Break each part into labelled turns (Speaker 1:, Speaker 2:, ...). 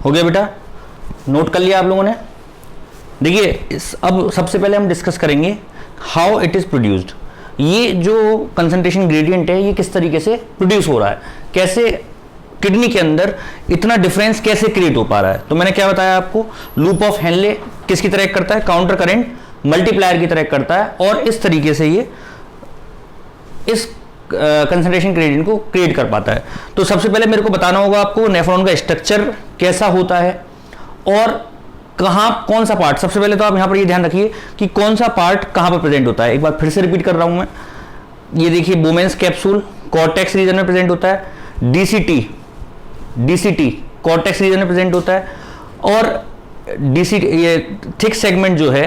Speaker 1: हो गया बेटा, नोट कर लिया आप लोगों ने। देखिए अब सबसे पहले हम डिस्कस करेंगे हाउ इट इज प्रोड्यूस्ड। ये जो कंसंट्रेशन ग्रेडियंट है ये किस तरीके से प्रोड्यूस हो रहा है, कैसे किडनी के अंदर इतना डिफरेंस कैसे क्रिएट हो पा रहा है। तो मैंने क्या बताया आपको, लूप ऑफ हेनले किसकी तरह करता है, काउंटर करंट मल्टीप्लायर की तरह करता है, और इस तरीके से ये इस कंसंट्रेशन ग्रेडियंट को क्रिएट कर पाता है। तो सबसे पहले मेरे को बताना होगा आपको नेफ्रॉन का स्ट्रक्चर कैसा होता है और कहां कौन सा पार्ट। सबसे पहले तो आप यहां पर ये ध्यान रखिए कि कौन सा पार्ट कहां पर प्रेजेंट होता है। एक बार फिर से रिपीट कर रहा हूं मैं, ये देखिए बोमेन्स कैप्सूल कॉर्टेक्स रीजन में प्रेजेंट होता है, डीसीटी कॉर्टेक्स रीजन में प्रेजेंट होता है, और डीसीटी ये थिक सेगमेंट जो है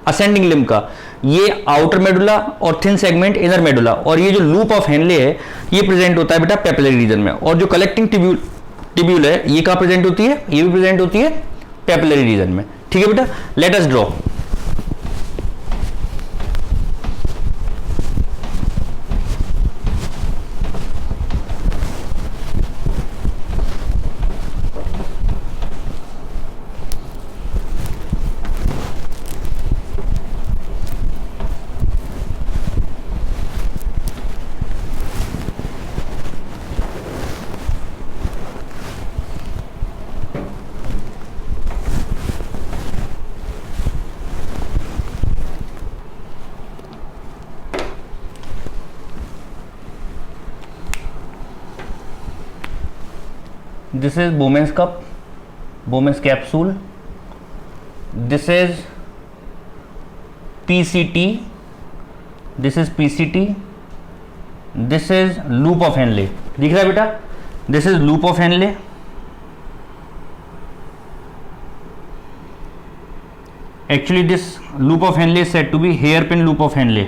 Speaker 1: असेंडिंग लिम्ब का ये आउटर मेडुला और थिन सेगमेंट इनर मेडुला, और ये जो लूप ऑफ हेनले है ये प्रेजेंट होता है बेटा पेपिलरी रीजन में, और जो कलेक्टिंग टिब्यूल है ये कहां प्रेजेंट होती है, ये भी प्रेजेंट होती है पेपिलरी रीजन में। ठीक है बेटा, let us draw. This is Bowman's cup, Bowman's capsule. This is PCT. This is PCT. This is loop of Henle. दिख रहा है बेटा? This is loop of Henle. Actually, this loop of Henle is said to be hairpin loop of Henle.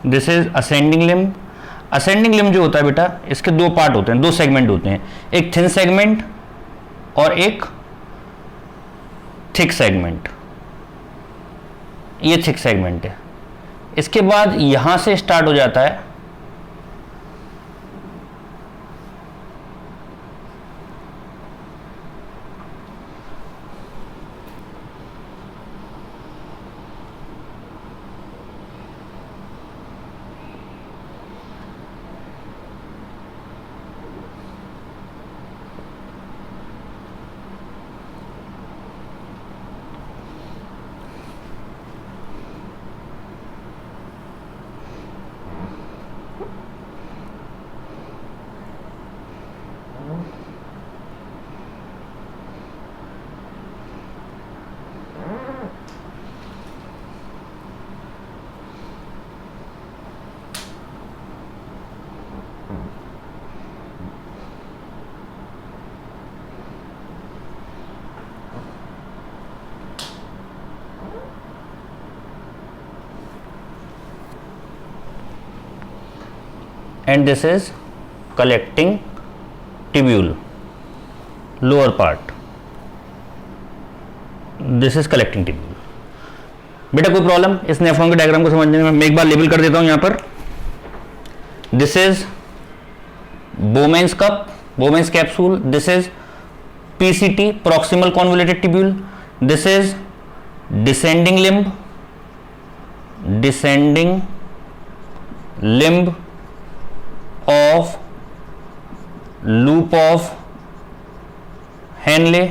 Speaker 1: This is ascending limb. Ascending limb जो होता है बेटा इसके दो पार्ट होते हैं, दो सेगमेंट होते हैं, एक थिन सेगमेंट और एक थिक सेगमेंट। ये थिक सेगमेंट है। इसके बाद यहां से स्टार्ट हो जाता है and this is collecting tubule, lower part. This is collecting tubule. बेटा कोई प्रॉब्लम इस नेफ्रॉन के डायग्राम को समझने में? मैं एक बार लेबल कर देता हूं यहां पर। This is Bowman's cup, Bowman's capsule. This is PCT, proximal convoluted tubule. This is descending limb, descending limb of loop of Henle.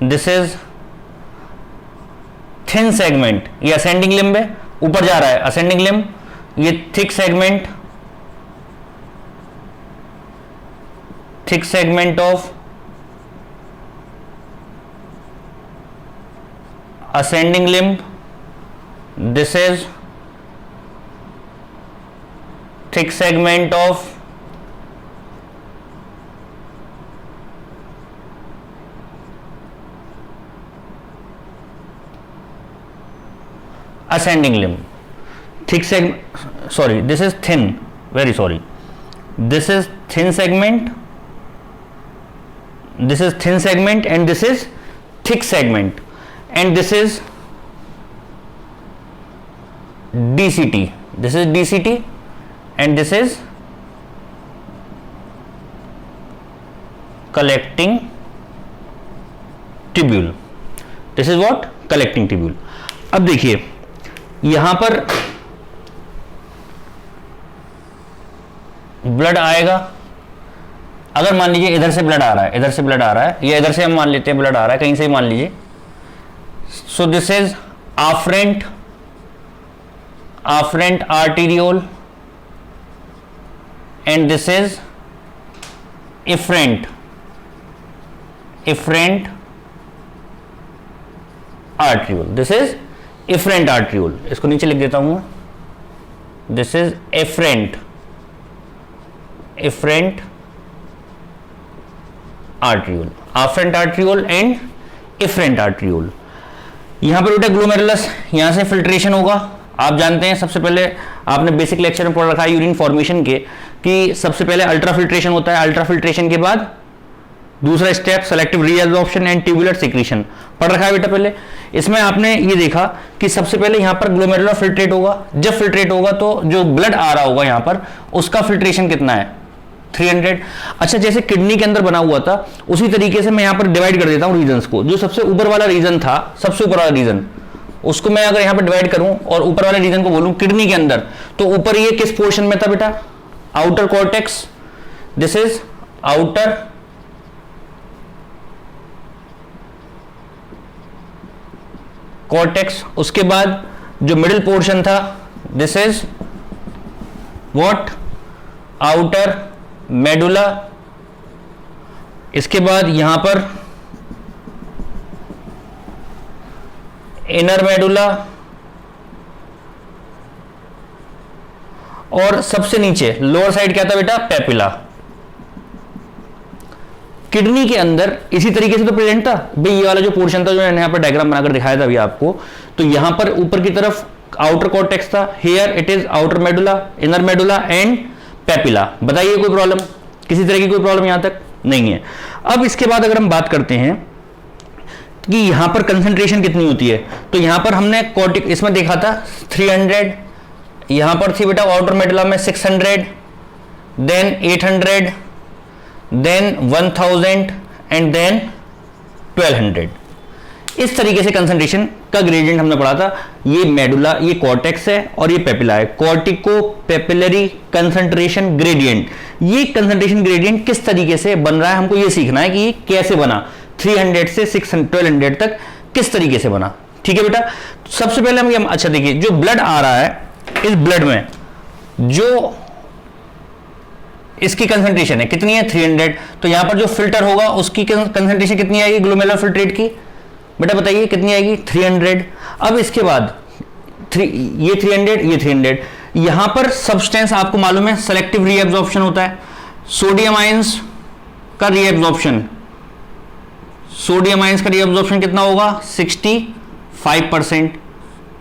Speaker 1: This is thin segment, ये ascending limb है, ऊपर जा रहा है ascending limb। ये thick segment, thick segment of ascending limb। This is thick segment of ascending limb. Thick segment, sorry, this is thin, very sorry, this is thin segment, this is thin segment, and this is thick segment, and this is DCT, this is DCT, and this is collecting tubule. This is what? Collecting tubule. अब देखिए यहां पर blood आएगा, अगर मान लीजिए इधर से ब्लड आ रहा है, इधर से ब्लड आ रहा है, या इधर से हम मान लेते हैं ब्लड आ रहा है, कहीं से ही मान लीजिए. So this is afferent arteriole and this is efferent arteriole. This is efferent arteriole. इसको नीचे लिख देता हूं. This is efferent arteriole. Afferent arteriole and efferent arteriole. यहां पर बेटा ग्लोमेरुलस, यहां से फिल्ट्रेशन होगा. आप जानते हैं सबसे पहले आपने बेसिक लेक्चर में पढ़ रखा है यूरिन फॉर्मेशन के कि सबसे पहले अल्ट्रा फिल्ट्रेशन होता है. अल्ट्रा फिल्ट्रेशन के बाद दूसरा step selective reabsorption and tubular secretion पढ़ रखा है बेटा पहले. इसमें आपने ये देखा कि सबसे पहले यहां पर ग्लोमेरुलर फिल्ट्रेट होगा. जब फिल्ट्रेट होगा तो जो ब्लड आ रहा होगा यहां पर उसका फिल्ट्रेशन कितना है? 300. अच्छा, जैसे किडनी के अंदर बना हुआ था उसी तरीके से मैं यहां पर डिवाइड कर देता हूं रीजन्स को. जो सबसे ऊपर वाला रीजन था, सबसे ऊपर वाला रीजन, उसको मैं अगर यहां पर डिवाइड करूं और ऊपर वाले रीजन को बोलूं किडनी के अंदर, तो ऊपर ये किस पोर्शन में था बेटा? Outer cortex. This is outer cortex. उसके बाद जो मिडिल पोर्शन था, this is what? Outer medulla. इसके बाद यहां पर इनर मेडुला, और सबसे नीचे लोअर साइड क्या था बेटा? पेपिला. किडनी के अंदर इसी तरीके से तो प्रेजेंट था भाई. ये वाला जो पोर्शन था जो मैंने यहां पर डायग्राम बनाकर दिखाया था अभी आपको, तो यहां पर ऊपर की तरफ आउटर कॉर्टेक्स था. Here it is outer medulla, inner medulla and papilla. बताइए कोई प्रॉब्लम? किसी तरह की कोई प्रॉब्लम यहां तक नहीं है. अब इसके बाद अगर हम बात करते हैं कि यहां पर कंसंट्रेशन कितनी होती है, तो यहां पर हमने कॉर्टिक इसमें देखा था 300, यहां पर थी बेटा आउटर मेडुला में 600, देन 800, देन 1000 एंड देन 1200. इस तरीके से कंसंट्रेशन का ग्रेडियंट हमने पढ़ा था. ये मेडुला, ये कॉर्टेक्स है और ये पेपिला है. Cortico papillary concentration gradient. ये कंसंट्रेशन ग्रेडियंट किस तरीके से बन रहा है हमको ये सीखना है कि ये कैसे बना. 300 से 1200 तक किस तरीके से बना. ठीक है बेटा. सबसे पहले हम अच्छा देखिए, जो ब्लड आ रहा है इस ब्लड में जो इसकी कंसंट्रेशन है कितनी है? 300. तो यहां पर जो फिल्टर होगा उसकी कंसंट्रेशन कितनी आएगी ग्लोमेरुलर फिल्ट्रेट की? बेटा बताइए कितनी आएगी? 300. अब इसके बाद ये 300, ये 300. यहां पर सब्सटेंस आपको मालूम है सेलेक्टिव रीएब्जॉर्प्शन होता है. सोडियम आयंस का रीएब्जॉर्प्शन, सोडियम आयंस का रीएब्जॉर्प्शन कितना होगा? 65%.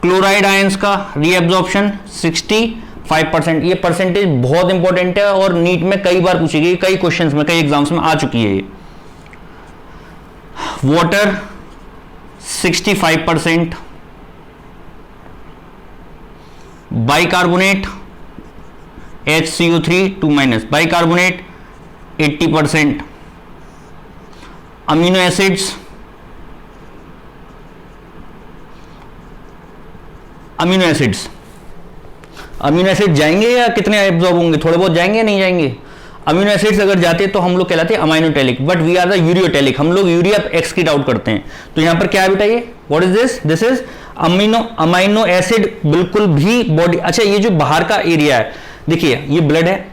Speaker 1: क्लोराइड आयंस का रीएब्जॉर्प्शन 65%. ये परसेंटेज बहुत इंपॉर्टेंट है और नीट में कई बार पूछी गई, कई क्वेश्चंस में, कई एग्जाम्स में आ चुकी है ये. Water 65%. Bicarbonate HCO3 2- bicarbonate 80%. Amino acids, amino acid जाएंगे या कितने एब्जॉर्ब होंगे? थोड़े बहुत जाएंगे या नहीं जाएंगे? अमीनो एसिड्स अगर जाते तो हम लोग कहलाते हैं aminotelic, but we are the ureotelic. हम लोग यूरिया एक्सक्रीट आउट करते हैं. तो यहां पर क्या है बेटा? ये what is this? This is amino acid. बिल्कुल भी बॉडी. अच्छा, ये जो बाहर का एरिया है देखिए, ये ब्लड है,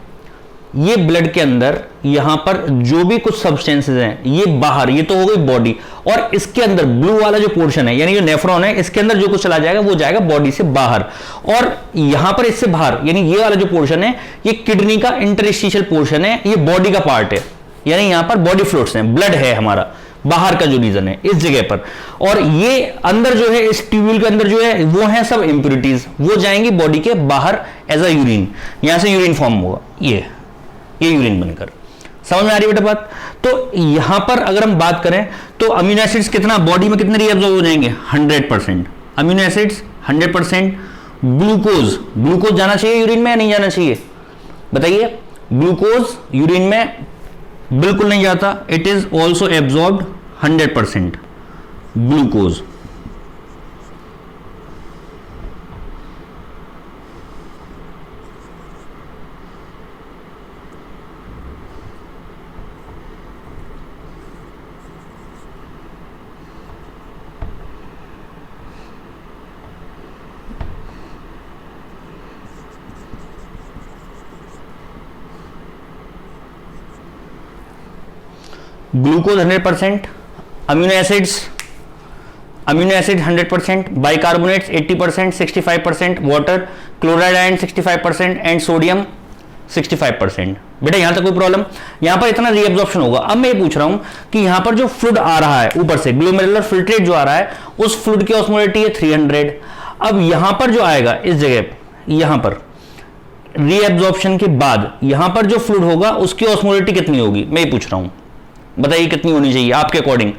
Speaker 1: ये ब्लड के अंदर यहां पर जो भी कुछ सब्सटेंसेस हैं ये बाहर, ये तो हो गई बॉडी, और इसके अंदर ब्लू वाला जो पोर्शन है यानी जो नेफ्रॉन है इसके अंदर जो कुछ चला जाएगा वो जाएगा बॉडी से बाहर, और यहां पर इससे बाहर यानी ये वाला जो पोर्शन है ये किडनी का इंटरस्टिशियल पोर्शन है, ये बॉडी का पार्ट है, यानी यहां पर बॉडी फ्लूइड्स हैं, ब्लड है हमारा बाहर का जो रीजन है इस जगह पर, और ये अंदर जो है इस ट्यूब्यूल के अंदर जो है वो है सब इंप्यूरिटीज, वो जाएंगी बॉडी के बाहर एज अ यूरिन, यहां से यूरिन फॉर्म होगा, ये यूरिन बनकर। समझ में आ रही है बेटा बात? तो यहां पर अगर हम बात करें तो अमीनो एसिड्स कितना बॉडी में कितने रीअब्सॉर्ब हो जाएंगे? 100%। Amino acids 100%। ग्लूकोज जाना चाहिए यूरिन में या नहीं जाना चाहिए? बताइए। ग्लूकोज यूरिन में बिल्कुल नहीं जाता, it is also absorbed 100%। Glucose glucose 100%, amino acid 100%, bicarbonates 80%, 65%, water, chloride ion 65% and sodium 65%। बेटा यहां तक कोई प्रॉब्लम? यहां पर इतना रीअब्जॉर्प्शन होगा। अब मैं ये पूछ रहा हूं कि यहां पर जो फ्लूइड आ रहा है ऊपर से, ग्लोमेरुलर फिल्ट्रेट जो आ रहा है, उस फ्लूइड की ऑस्मोलिटी है 300। अब यहां पर जो आएगा इस जगह यहां पर रीअब्जॉर्प्शन के बाद यहां पर जो फ्लूइड होगा उसकी ऑस्मोलिटी कितनी होगी? मैं ये पूछ रहा हूं, बताइए कितनी होनी चाहिए आपके अकॉर्डिंग?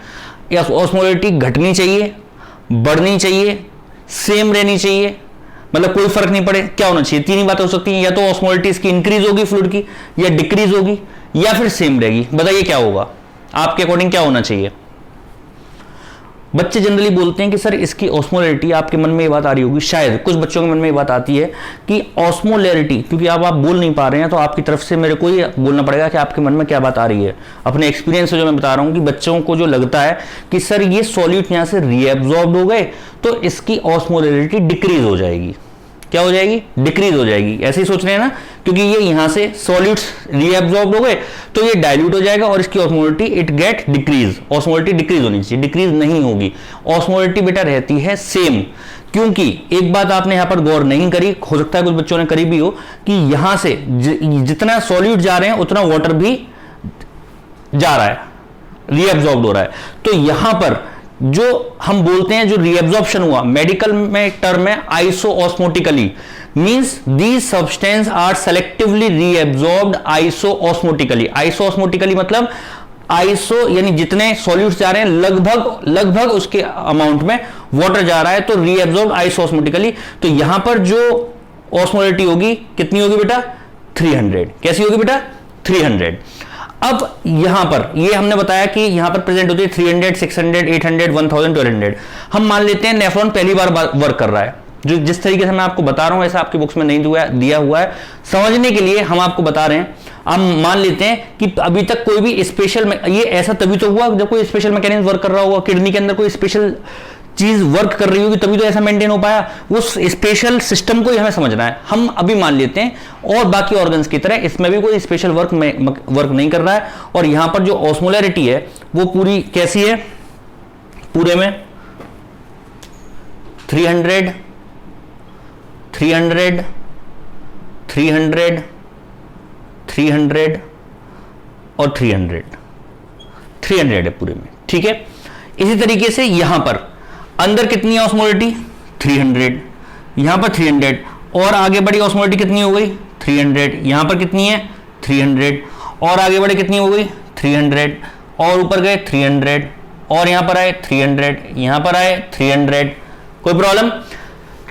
Speaker 1: या ऑस्मोलिटी घटनी चाहिए, बढ़नी चाहिए, सेम रहनी चाहिए, मतलब कोई फर्क नहीं पड़े? क्या होना चाहिए? तीन ही बातें हो सकती हैं, या तो ऑस्मोलिटी इसकी इंक्रीज होगी फ्लूइड की, या डिक्रीज होगी, या फिर सेम रहेगी। बताइए क्या होगा आपके अकॉर्डिंग, क्या होना चाहिए? बच्चे जनरली बोलते हैं कि सर इसकी ऑस्मोलैरिटी, आपके मन में ये बात आ रही होगी, शायद कुछ बच्चों के मन में ये बात आती है कि ऑस्मोलैरिटी, क्योंकि आप बोल नहीं पा रहे हैं तो आपकी तरफ से मेरे को ये बोलना पड़ेगा कि आपके मन में क्या बात आ रही है। अपने एक्सपीरियंस से जो मैं बता रहा हूँ कि बच्चों को जो लगता है कि सर ये सॉल्यूट यहाँ से रीएब्जॉर्ब हो गए तो इसकी ऑस्मोलैरिटी डिक्रीज हो जाएगी। क्या हो जाएगी? डिक्रीज हो जाएगी। ऐसे ही सोच रहे हैं ना, क्योंकि ये यहां से सॉल्यूट्स रीअब्जॉर्ब हो गए तो ये डाइल्यूट हो जाएगा और इसकी osmolality it get decrease. Osmolality decrease होनी चाहिए, डिक्रीज नहीं होगी। ऑस्मोलिटी बेटा रहती है सेम, क्योंकि एक बात आपने यहां पर गौर नहीं करी, हो सकता है कुछ बच्चों ने करी भी हो, कि यहां से जितना सॉल्यूट जा रहे हैं उतना वाटर भी जा रहा है, रीअब्जॉर्ब हो रहा है। तो यहां पर जो हम बोलते हैं जो रीअब्जॉर्प्शन हुआ, मेडिकल में टर्म है isoosmotically, means these substance are selectively reabsorbed isoosmotically. Isoosmotically मतलब आइसो यानी जितने सॉल्यूट्स जा रहे हैं लगभग उसके अमाउंट में वाटर जा रहा है, तो रीअब्जॉर्ब्ड आइसोऑस्मोटिकली। तो यहां पर जो ऑस्मोलिटी होगी कितनी होगी बेटा? 300। कैसी होगी बेटा? 300। अब यहां पर ये हमने बताया कि यहां पर प्रेजेंट होती है 300, 600, 800, 1000, 1200। हम मान लेते हैं नेफ्रॉन पहली बार वर्क कर रहा है, जो जिस तरीके से मैं आपको बता रहा हूं ऐसा आपकी बुक्स में नहीं दिया हुआ है, समझने के लिए हम आपको बता रहे हैं। हम मान लेते हैं कि अभी तक कोई भी स्पेशल, ये ऐसा तभी तो हुआ जब कोई स्पेशल मैकेनिज्म वर्क कर रहा होगा, किडनी के अंदर कोई स्पेशल चीज वर्क कर रही होगी तभी तो ऐसा मेंटेन हो पाया। उस स्पेशल सिस्टम को ही हमें समझना है। हम अभी मान लेते हैं और बाकी ऑर्गन्स की तरह इसमें भी कोई स्पेशल वर्क नहीं कर रहा है, और यहां पर जो ऑस्मोलैरिटी है वो पूरी कैसी है? पूरे में 300, 300, 300, 300 और 300 है पूरे में, ठीक है। इसी तरीके से यहां पर अंदर कितनी है ऑस्मोलिटी? 300, यहां पर 300, और आगे बढ़ी ऑस्मोलिटी कितनी हो गई? 300। यहां पर कितनी है? 300, और आगे बढ़े कितनी हो गई? 300, और ऊपर गए 300, और यहां पर आए 300, यहां पर आए 300। कोई प्रॉब्लम?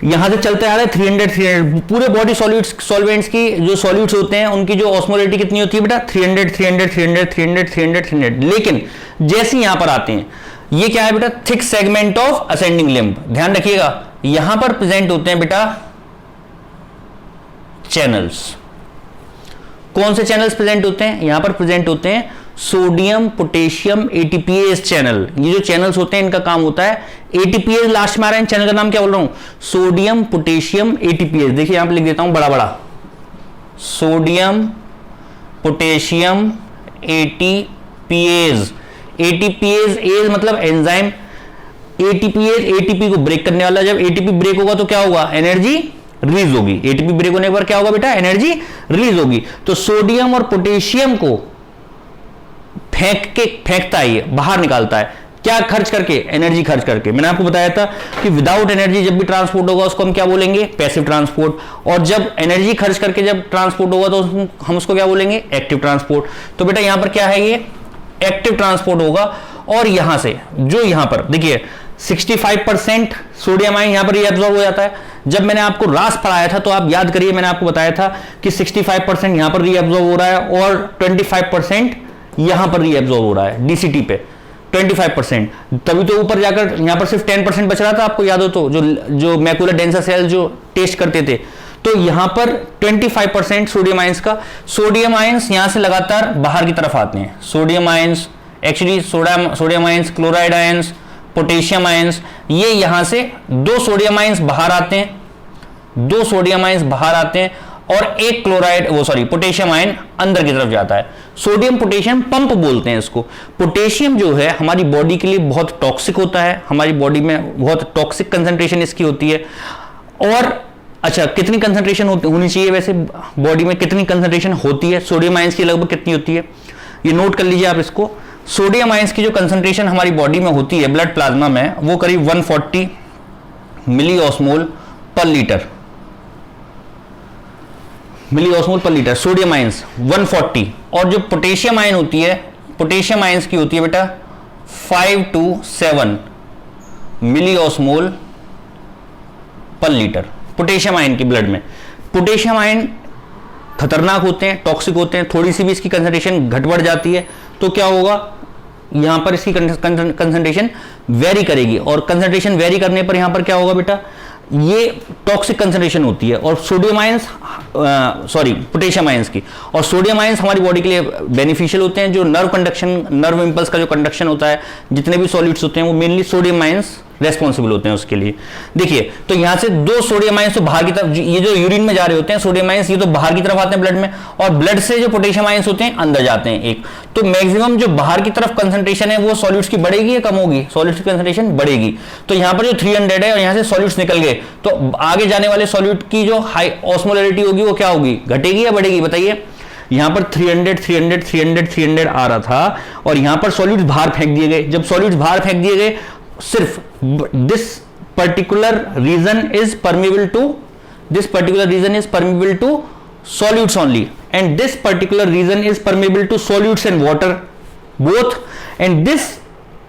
Speaker 1: यहां से चलते आ रहे 300, 300। पूरे बॉडी सॉल्वेंट्स की जो सॉल्यूट्स होते हैं उनकी जो ऑस्मोलिटी कितनी होती है बेटा? 300, 300, 300, 300, 300, 300। लेकिन जैसे यहां पर आते हैं, ये क्या है बेटा? Thick segment of ascending limb. ध्यान रखिएगा, यहां पर प्रेजेंट होते हैं बेटा चैनल्स। कौन से चैनल्स प्रेजेंट होते हैं? यहां पर प्रेजेंट होते हैं सोडियम पोटेशियम एटीपीएस चैनल। ये जो चैनल्स होते हैं इनका काम होता है, एटीपीएस लास्ट में आ रहे हैं, चैनल का नाम क्या बोल रहा हूं? Sodium potassium ATPase. देखिए यहां पर लिख देता हूं बड़ा बड़ा, sodium potassium ATPase. ATPase ase मतलब एंजाइम, एटीपीएज एटीपी को ब्रेक करने वाला। जब एटीपी ब्रेक होगा तो क्या होगा, एनर्जी रिलीज होगी। एटीपी ब्रेक होने पर क्या होगा बेटा, एनर्जी रिलीज होगी। तो सोडियम और पोटेशियम को फेंकता है, ये बाहर निकालता है, क्या खर्च करके, एनर्जी खर्च करके। मैंने आपको बताया था कि विदाउट एनर्जी जब भी ट्रांसपोर्ट होगा उसको हम क्या बोलेंगे, पैसिव ट्रांसपोर्ट। और जब एनर्जी खर्च करके जब ट्रांसपोर्ट होगा तो हम उसको क्या बोलेंगे, एक्टिव ट्रांसपोर्ट। तो बेटा यहां पर क्या है, ये एक्टिव ट्रांसपोर्ट होगा। और यहां से जो यहां पर देखिए 65% सोडियम आयन यहां पर रीअब्सॉर्ब हो जाता है। जब मैंने आपको रास पढ़ाया था तो आप याद करिए, मैंने आपको बताया था कि 65% यहां पर रीअब्सॉर्ब हो रहा है और 25% यहां पर रीअब्सॉर्ब हो रहा है डीसीटी पे, 25%। तभी तो ऊपर जाकर यहां पर सिर्फ 10% बच रहा था, आपको याद हो तो, जो मैकुलर डेंसर सेल जो टेस्ट करते थे। तो यहां पर 25% सोडियम आयंस का, सोडियम आयंस यहां से लगातार बाहर की तरफ आते हैं। Sodium ions actually sodium ions, chloride ions, potassium ions, ये यहां से 2 सोडियम आयंस बाहर आते हैं, 2 सोडियम आयंस बाहर आते हैं और एक पोटेशियम आयन अंदर की तरफ जाता है। सोडियम पोटेशियम पंप बोलते हैं इसको। पोटेशियम जो है हमारी बॉडी के लिए बहुत टॉक्सिक होता है, हमारी बॉडी में बहुत टॉक्सिक कंसंट्रेशन इसकी होती है। और अच्छा, कितनी कंसंट्रेशन होनी चाहिए वैसे बॉडी में, कितनी कंसंट्रेशन होती है सोडियम आयंस की, लगभग कितनी होती है, ये नोट कर लीजिए आप इसको। सोडियम आयंस की जो कंसंट्रेशन हमारी बॉडी में होती है ब्लड प्लाज्मा में, वो करीब 140 मिलीऑस्मोल पर लीटर, मिलीऑस्मोल पर लीटर सोडियम आयंस 140। और जो पोटेशियम आयन होती है, पोटेशियम आयंस की होती है बेटा 5 to 7 मिलीऑस्मोल पर लीटर पोटेशियम आयन की ब्लड में। पोटेशियम आयन खतरनाक होते हैं, टॉक्सिक होते हैं। थोड़ी सी भी इसकी कंसंट्रेशन घट बढ़ जाती है तो क्या होगा, यहां पर इसकी कंसंट्रेशन वेरी करेगी। और कंसंट्रेशन वेरी करने पर यहां पर क्या होगा बेटा, ये टॉक्सिक कंसंट्रेशन होती है। और सोडियम आयंस पोटेशियम आयंस की, और सोडियम आयंस हमारी बॉडी के लिए बेनिफिशियल होते हैं। जो नर्व कंडक्शन, नर्व इंपल्स का जो कंडक्शन होता है, जितने भी सॉलिड्स होते हैं वो मेनली सोडियम आयंस रेस्पॉन्सिबल होते हैं उसके लिए। देखिए तो यहां से 2 सोडियम आयंस तो बाहर की तरफ, ये जो यूरिन में जा रहे होते हैं सोडियम आयंस, ये तो बाहर की तरफ आते हैं ब्लड में, और ब्लड से जो पोटेशियम आयंस होते हैं अंदर जाते हैं एक। तो मैक्सिमम जो बाहर की तरफ कंसंट्रेशन है वो सॉलिड्स की बढ़ेगी या कम होगी, सॉलिड्स की कंसंट्रेशन बढ़ेगी। तो यहां पर जो 300 है और यहां से सॉलिड्स निकल गए, तो आगे जाने वाले सॉलिड की जो हाई ऑस्मोलैरिटी होगी वो क्या होगी, घटेगी या बढ़ेगी, बताइए। यहां पर 300 आ रहा था और यहां पर सॉलिड्स बाहर फेंक दिए गए। जब सॉलिड्स बाहर फेंक दिए गए, सिर्फ this particular region is permeable to solutes only, and this particular region is permeable to solutes and water both, and this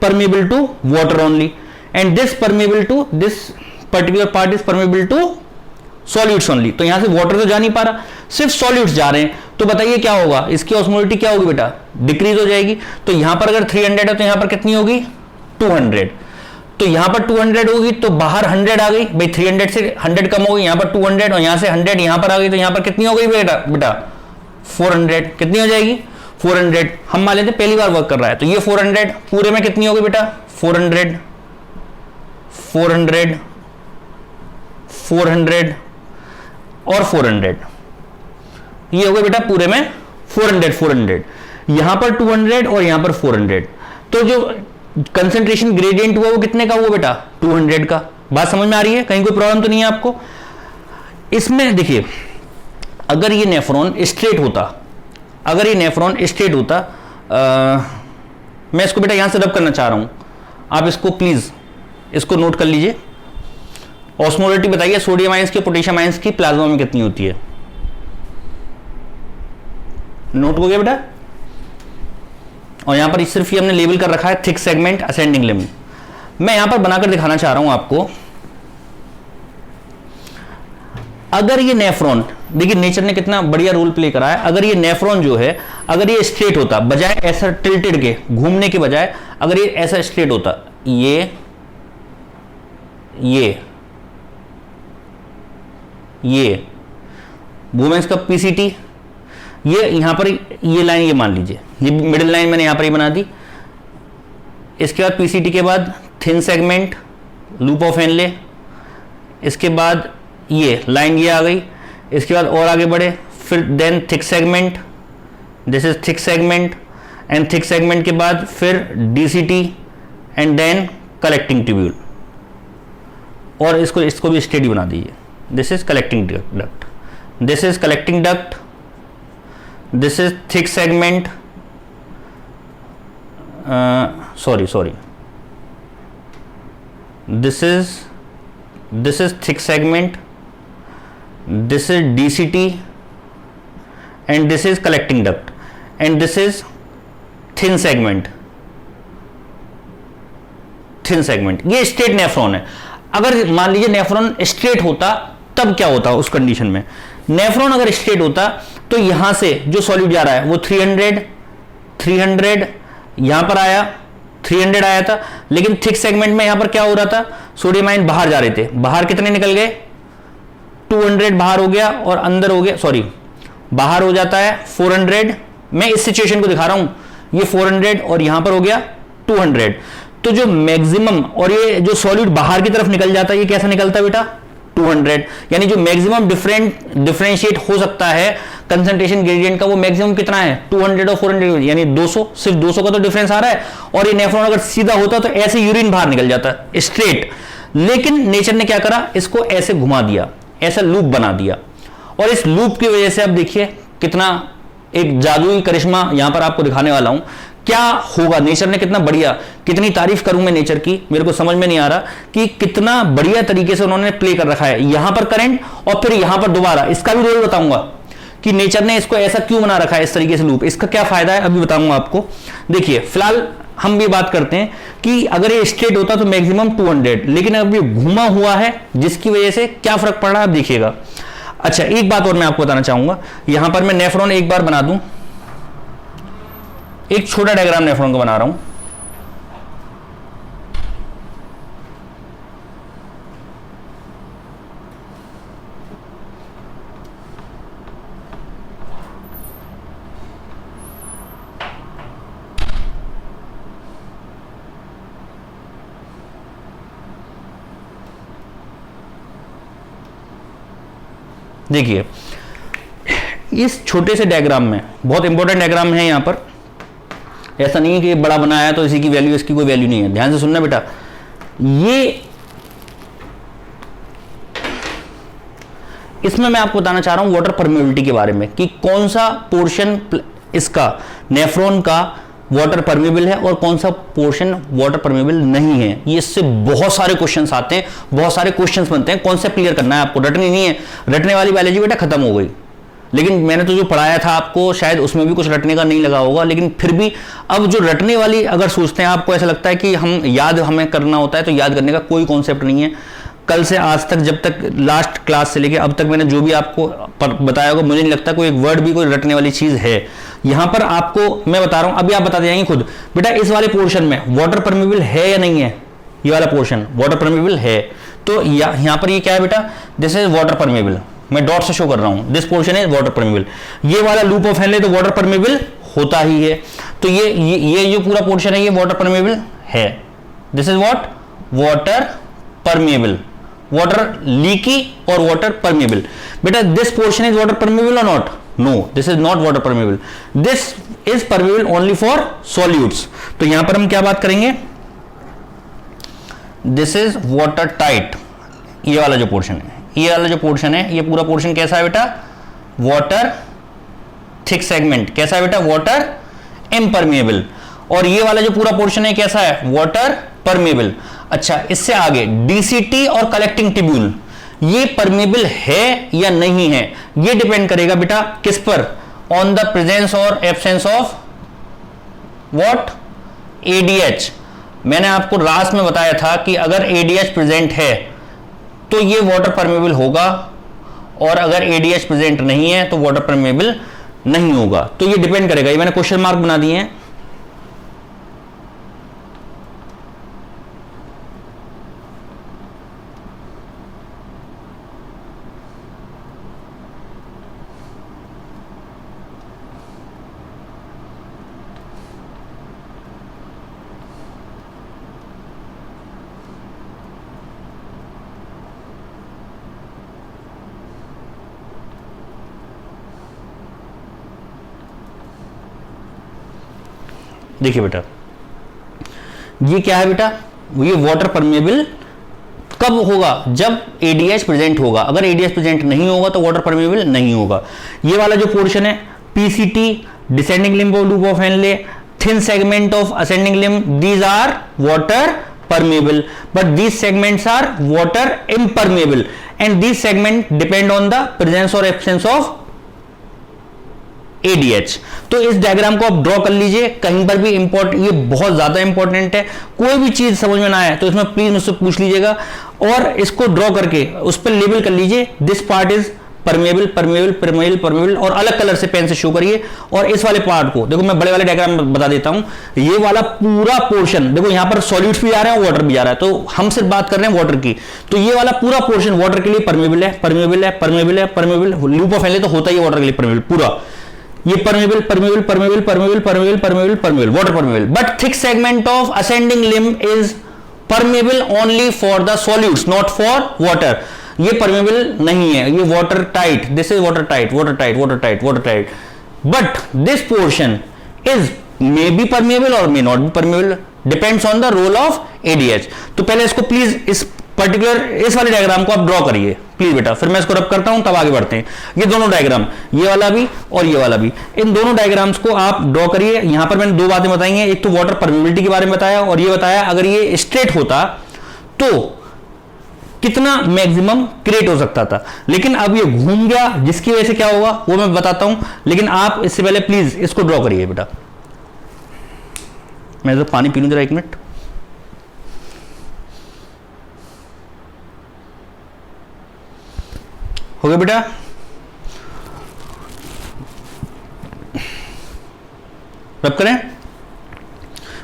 Speaker 1: permeable to water only, and this particular part is permeable to solutes only। तो यहां से water तो जा नहीं पा रहा, सिर्फ solutes जा रहे हैं। तो बताइए क्या होगा, इसकी ऑस्मोलिटी क्या होगी बेटा, डिक्रीज हो जाएगी। तो यहां पर अगर 300 है तो यहां पर कितनी होगी, 200। तो यहां पर 200 होगी तो बाहर 100 आ गई भाई, 300 से 100 कम होगी, यहां पर 200, और यहां से 100 यहां पर आ गई, तो यहां पर कितनी हो गई बेटा 400। कितनी हो जाएगी, 400। हम मान लेते पहली बार वर्क कर रहा है, तो ये 400 पूरे में कितनी होगी बेटा, 400 और 400, ये हो गया बेटा पूरे में 400। यहां पर 200 और यहां पर 400। तो जो कंसंट्रेशन ग्रेडियंट हुआ वो कितने का हुआ बेटा, 200 का। बात समझ में आ रही है, कहीं कोई प्रॉब्लम तो नहीं है आपको इसमें। देखिए अगर ये नेफ्रॉन स्ट्रेट होता, मैं इसको बेटा यहां से रब करना चाह रहा हूं, आप इसको प्लीज इसको नोट कर लीजिए। ऑस्मोलैरिटी बताइए सोडियम आयंस की, पोटेशियम आयंस की प्लाज्मा में कितनी होती है, नोट हो गया बेटा। और यहां पर सिर्फ ये हमने लेबल कर रखा है थिक सेगमेंट असेंडिंग लिम्ब। मैं यहां पर बनाकर दिखाना चाह रहा हूं आपको। अगर ये नेफ्रॉन, देखिए नेचर ने कितना बढ़िया रोल प्ले करा है। अगर ये नेफ्रॉन जो है, अगर ये स्ट्रेट होता, बजाय ऐसा टिल्टेड के घूमने के बजाय अगर ये ऐसा स्ट्रेट होता, ये वुमेन्स का पीसीटी, ये यहां पर ये लाइन, ये मान लीजिए ये मिडिल लाइन मैंने यहां पर ही बना दी। इसके बाद पीसीटी के बाद thin segment, loop of Henley, इसके बाद ये लाइन ये आ गई। इसके बाद और आगे बढ़े, फिर then thick segment, this is thick segment, and thick segment के बाद फिर DCT and then collecting tubule, और इसको भी स्टेडी बना दीजिए। This is collecting duct, this is collecting duct, this is thick segment, sorry, this is thick segment, this is DCT and this is collecting duct, and this is thin segment, ये straight nephron है। अगर मान लीजिए nephron straight होता तब क्या होता उस कंडीशन में, नेफ्रॉन अगर स्ट्रेट होता तो यहां से जो सॉल्यूट जा रहा है वो 300 यहां पर आया, 300 आया था, लेकिन थिक सेगमेंट में यहां पर क्या हो रहा था, सोडियम आयन बाहर जा रहे थे, बाहर कितने निकल गए, 200 बाहर हो गया और अंदर हो गया, सॉरी बाहर हो जाता है 400, मैं इस सिचुएशन को दिखा रहा हूं, ये 400 और यहां पर हो गया 200, तो जो मैक्सिमम और ये जो सॉल्यूट बाहर की तरफ निकल जाता है, ये कैसा निकलता है बेटा, 200, यानी जो मैक्सिमम डिफरेंशिएट हो सकता है कंसंट्रेशन ग्रेडियंट का, वो मैक्सिमम कितना है, 200 और 400, यानी 200, सिर्फ 200 का तो डिफरेंस आ रहा है। और ये नेफ्रॉन अगर सीधा होता तो ऐसे यूरिन बाहर निकल जाता स्ट्रेट, लेकिन नेचर ने क्या करा, इसको ऐसे घुमा दिया, ऐसा लूप बना दिया, और इस लूप की वजह से आप देखिए कितना एक जादुई करिश्मा यहां पर आपको दिखाने वाला हूं, क्या होगा, नेचर ने कितना बढ़िया, कितनी तारीफ करूं मैं नेचर की, मेरे को समझ में नहीं आ रहा कि कितना बढ़िया तरीके से उन्होंने प्ले कर रखा है, यहां पर करंट और फिर यहां पर दोबारा, इसका भी रोल बताऊंगा कि नेचर ने इसको ऐसा क्यों बना रखा है इस तरीके से लूप, इसका क्या फायदा है अभी बताऊंगा आपको। देखिए फिलहाल हम भी बात करते हैं कि अगर ये स्ट्रेट होता तो मैक्सिमम 200, लेकिन अब ये घुमा हुआ है जिसकी वजह से क्या फर्क पड़ रहा है आप देखिएगा। अच्छा एक बात और मैं आपको बताना चाहूंगा, यहां पर मैं नेफ्रॉन एक बार बना दूं, एक छोटा डायग्राम नेफ्रॉन का बना रहा हूं, देखिए इस छोटे से डायग्राम में, बहुत इंपॉर्टेंट डायग्राम है यहां पर, ऐसा नहीं है कि बड़ा बनाया तो इसी की वैल्यू इसकी कोई वैल्यू नहीं है, ध्यान से सुनना बेटा। ये इसमें मैं आपको बताना चाह रहा हूं वाटर परमेबिलिटी के बारे में कि कौन सा पोर्शन इसका नेफ्रॉन का वाटर परमेबल है और कौन सा पोर्शन वाटर परमेबल नहीं है। ये इससे बहुत सारे क्वेश्चंस आते हैं, बहुत सारे क्वेश्चंस बनते हैं, कॉन्सेप्ट क्लियर करना है आपको, रटनी नहीं है, रटने वाली बायोलॉजी बेटा खत्म हो गई। लेकिन मैंने तो जो पढ़ाया था आपको शायद उसमें भी कुछ रटने का नहीं लगा होगा, लेकिन फिर भी अब जो रटने वाली अगर सोचते हैं, आपको ऐसा लगता है कि हम याद हमें करना होता है, तो याद करने का कोई कॉन्सेप्ट नहीं है। कल से आज तक, जब तक लास्ट क्लास से लेके अब तक मैंने जो भी आपको बताया होगा, मुझे नहीं लगता कोई एक वर्ड भी कोई रटने वाली चीज है। यहां पर आपको मैं बता रहा हूं, अभी आप बता जाएंगे खुद बेटा इस वाले पोर्शन में वाटर परमेबल है या नहीं है, ये वाला पोर्शन वाटर परमेबल है, तो यहां पर ये क्या है बेटा, दिस इज वाटर परमेबल, मैं डॉट से शो कर रहा हूं, this portion is water permeable. ये वाला लूप ऑफ हेनले तो वाटर परमेबल होता ही है, तो ये जो पूरा पोर्शन है ये वाटर परमेबल है, this is what, water permeable, water leaky और वाटर परमेबल। बेटा this portion is water permeable और not, no this is not water permeable, this is permeable only for solutes. तो यहां पर हम क्या बात करेंगे, दिस इज वाटर टाइट, ये वाला जो पोर्शन है, ये वाला जो पोर्शन है, ये पूरा पोर्शन कैसा है बेटा, वाटर थिक सेगमेंट, कैसा है बेटा, वाटर इम्परमेबल, और ये वाला जो पूरा पोर्शन है कैसा है, वाटर परमेबल। अच्छा इससे आगे डीसीटी और कलेक्टिंग ट्यूब्यूल, ये परमेबल है या नहीं है, ये डिपेंड करेगा बेटा किस पर, ऑन द प्रेजेंस और एब्सेंस ऑफ व्हाट, एडीएच। मैंने आपको लास्ट में बताया था कि अगर एडीएच प्रेजेंट है तो ये वाटर परमेबल होगा, और अगर एडीएच प्रेजेंट नहीं है तो वाटर परमेबल नहीं होगा। तो ये डिपेंड करेगा, ये मैंने क्वेश्चन मार्क बना दिए हैं। देखिए बेटा, ये क्या है बेटा, ये वाटर परमेबल कब होगा, जब एडीएच प्रेजेंट होगा। अगर एडीएच प्रेजेंट नहीं होगा तो वाटर परमेबल नहीं होगा। ये वाला जो पोर्शन है PCT, descending limb of loop of Henle, thin segment of ascending limb, these are water permeable, but these segments are water impermeable and these segments depend on the presence or absence of ADH। तो इस diagram को आप draw कर लीजिए, कहीं पर भी important, ये बहुत ज्यादा इंपॉर्टेंट है, कोई भी चीज समझ में ना आए तो इसमें प्लीज मुझसे पूछ लीजिएगा और इसको ड्रॉ करके उस पर लेबल कर लीजिए, this part is permeable, permeable, permeable, permeable, और अलग कलर से पेन से शो करिए। और इस वाले पार्ट को देखो, मैं बड़े वाले डायग्राम में बता देता हूं, ये वाला पूरा पोर्शन देखो, यहां पर सॉल्यूट्स भी आ रहे हैं, वाटर भी आ रहा है, तो हम सिर्फ बात कर रहे हैं वाटर की। तो ये वाला पूरा पोर्शन वाटर के लिए परमेबल है, परमेबल है, परमेबल है, परमेबल, लूप ऑफ हेनले तो होता ही है वाटर के लिए परमेबल पूरा, ये permeable, permeable, permeable, permeable, permeable, permeable, permeable, water permeable. But thick segment of ascending limb is permeable only for the solutes, not for water. ये permeable नहीं है, ये water tight, this is water tight, water tight, water tight, water tight, but this portion is may be permeable और may not be permeable, depends on the role of ADH. तो पहले इसको please इस particular इस वाले diagram को आप draw करिए प्लीज बेटा, फिर मैं इसको रब करता हूं तब आगे बढ़ते हैं। ये दोनों डायग्राम, ये वाला भी और ये वाला भी, इन दोनों डायग्राम्स को आप ड्रॉ करिए। यहां पर मैंने दो बातें बताई हैं, एक तो वाटर परमेबिलिटी के बारे में बताया और ये बताया अगर ये स्ट्रेट होता तो कितना मैक्सिमम क्रिएट हो सकता था, लेकिन अब ये घूम गया, जिसकी वजह से क्या होगा वो मैं बताता हूं, लेकिन आप इससे पहले प्लीज इसको ड्रॉ करिए बेटा। मैं तो पानी पी लूं जरा, एक मिनट। हो गया बेटा, रब करें।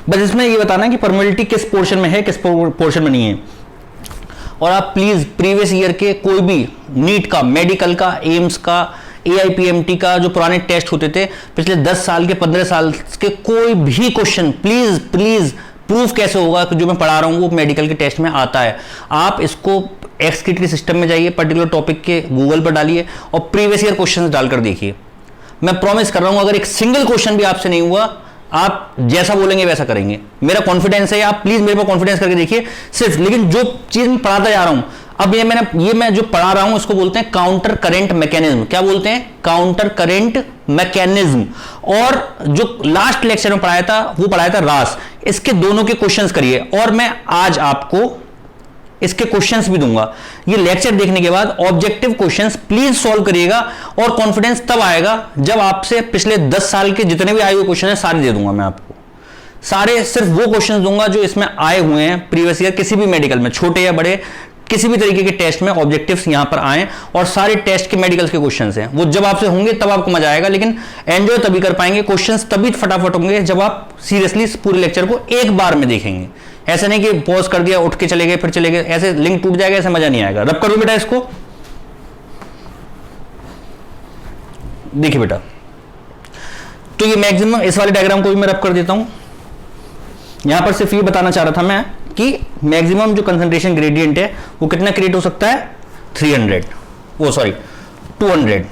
Speaker 1: बस इसमें ये बताना है कि परमेबिलिटी किस पोर्शन में है, किस पोर्शन में नहीं है। और आप प्लीज प्रीवियस ईयर के कोई भी नीट का, मेडिकल का, एम्स का, एआईपीएमटी का जो पुराने टेस्ट होते थे पिछले 10 साल के, 15 साल के, कोई भी क्वेश्चन प्लीज प्लीज प्रूफ कैसे होगा कि जो मैं पढ़ा रहा हूं वो मेडिकल के टेस्ट में आता है। आप इसको एक्सक्रीटरी सिस्टम में जाइए, पर्टिकुलर टॉपिक के गूगल पर डालिए और प्रीवियस ईयर क्वेश्चंस डालकर देखिए। मैं प्रॉमिस कर रहा हूं अगर एक सिंगल क्वेश्चन भी आपसे नहीं हुआ, आप जैसा बोलेंगे वैसा करेंगे, मेरा कॉन्फिडेंस है। आप प्लीज मेरे पर कॉन्फिडेंस करके देखिए सिर्फ। लेकिन जो चीज मैं पढ़ाता जा रहा हूं, अब ये मैं जो पढ़ा रहा हूं इसको बोलते हैं काउंटर करेंट मैकेनिज्म। क्या बोलते हैं? Counter current mechanism. और जो लास्ट लेक्चर में पढ़ाया था वो पढ़ाया था रास। इसके दोनों के क्वेश्चंस करिए और मैं आज आपको इसके क्वेश्चंस भी दूंगा। ये लेक्चर देखने के बाद ऑब्जेक्टिव क्वेश्चंस प्लीज सॉल्व करिएगा और कॉन्फिडेंस तब आएगा जब आपसे पिछले 10 साल के जितने भी आए हुए क्वेश्चन हैं सारे दे दूंगा मैं आपको। सारे सिर्फ वो क्वेश्चंस दूंगा जो इसमें आए हुए हैं प्रीवियस ईयर, किसी भी मेडिकल में, छोटे या बड़े, किसी भी तरीके के टेस्ट में ऑब्जेक्टिव्स यहां पर आए और सारे टेस्ट के मेडिकल के क्वेश्चंस हैं। वो जब आपसे होंगे तब आपको मजा आएगा, लेकिन एंजॉय तभी कर पाएंगे, क्वेश्चंस तभी फटाफट होंगे जब आप सीरियसली पूरे लेक्चर को एक बार में देखेंगे। ऐसा नहीं कि पॉज कर दिया, उठ के चले गए, फिर चले गए, ऐसे लिंक टूट जाएगा, ऐसे मजा नहीं आएगा। रब करो बेटा इसको। देखिए बेटा, तो ये मैक्सिमम, इस वाले डायग्राम को भी मैं रब कर देता हूं। यहां पर सिर्फ ये बताना चाह रहा था मैं कि मैक्सिमम जो कंसंट्रेशन ग्रेडियंट है वो कितना क्रिएट हो सकता है? 300, वो सॉरी 200।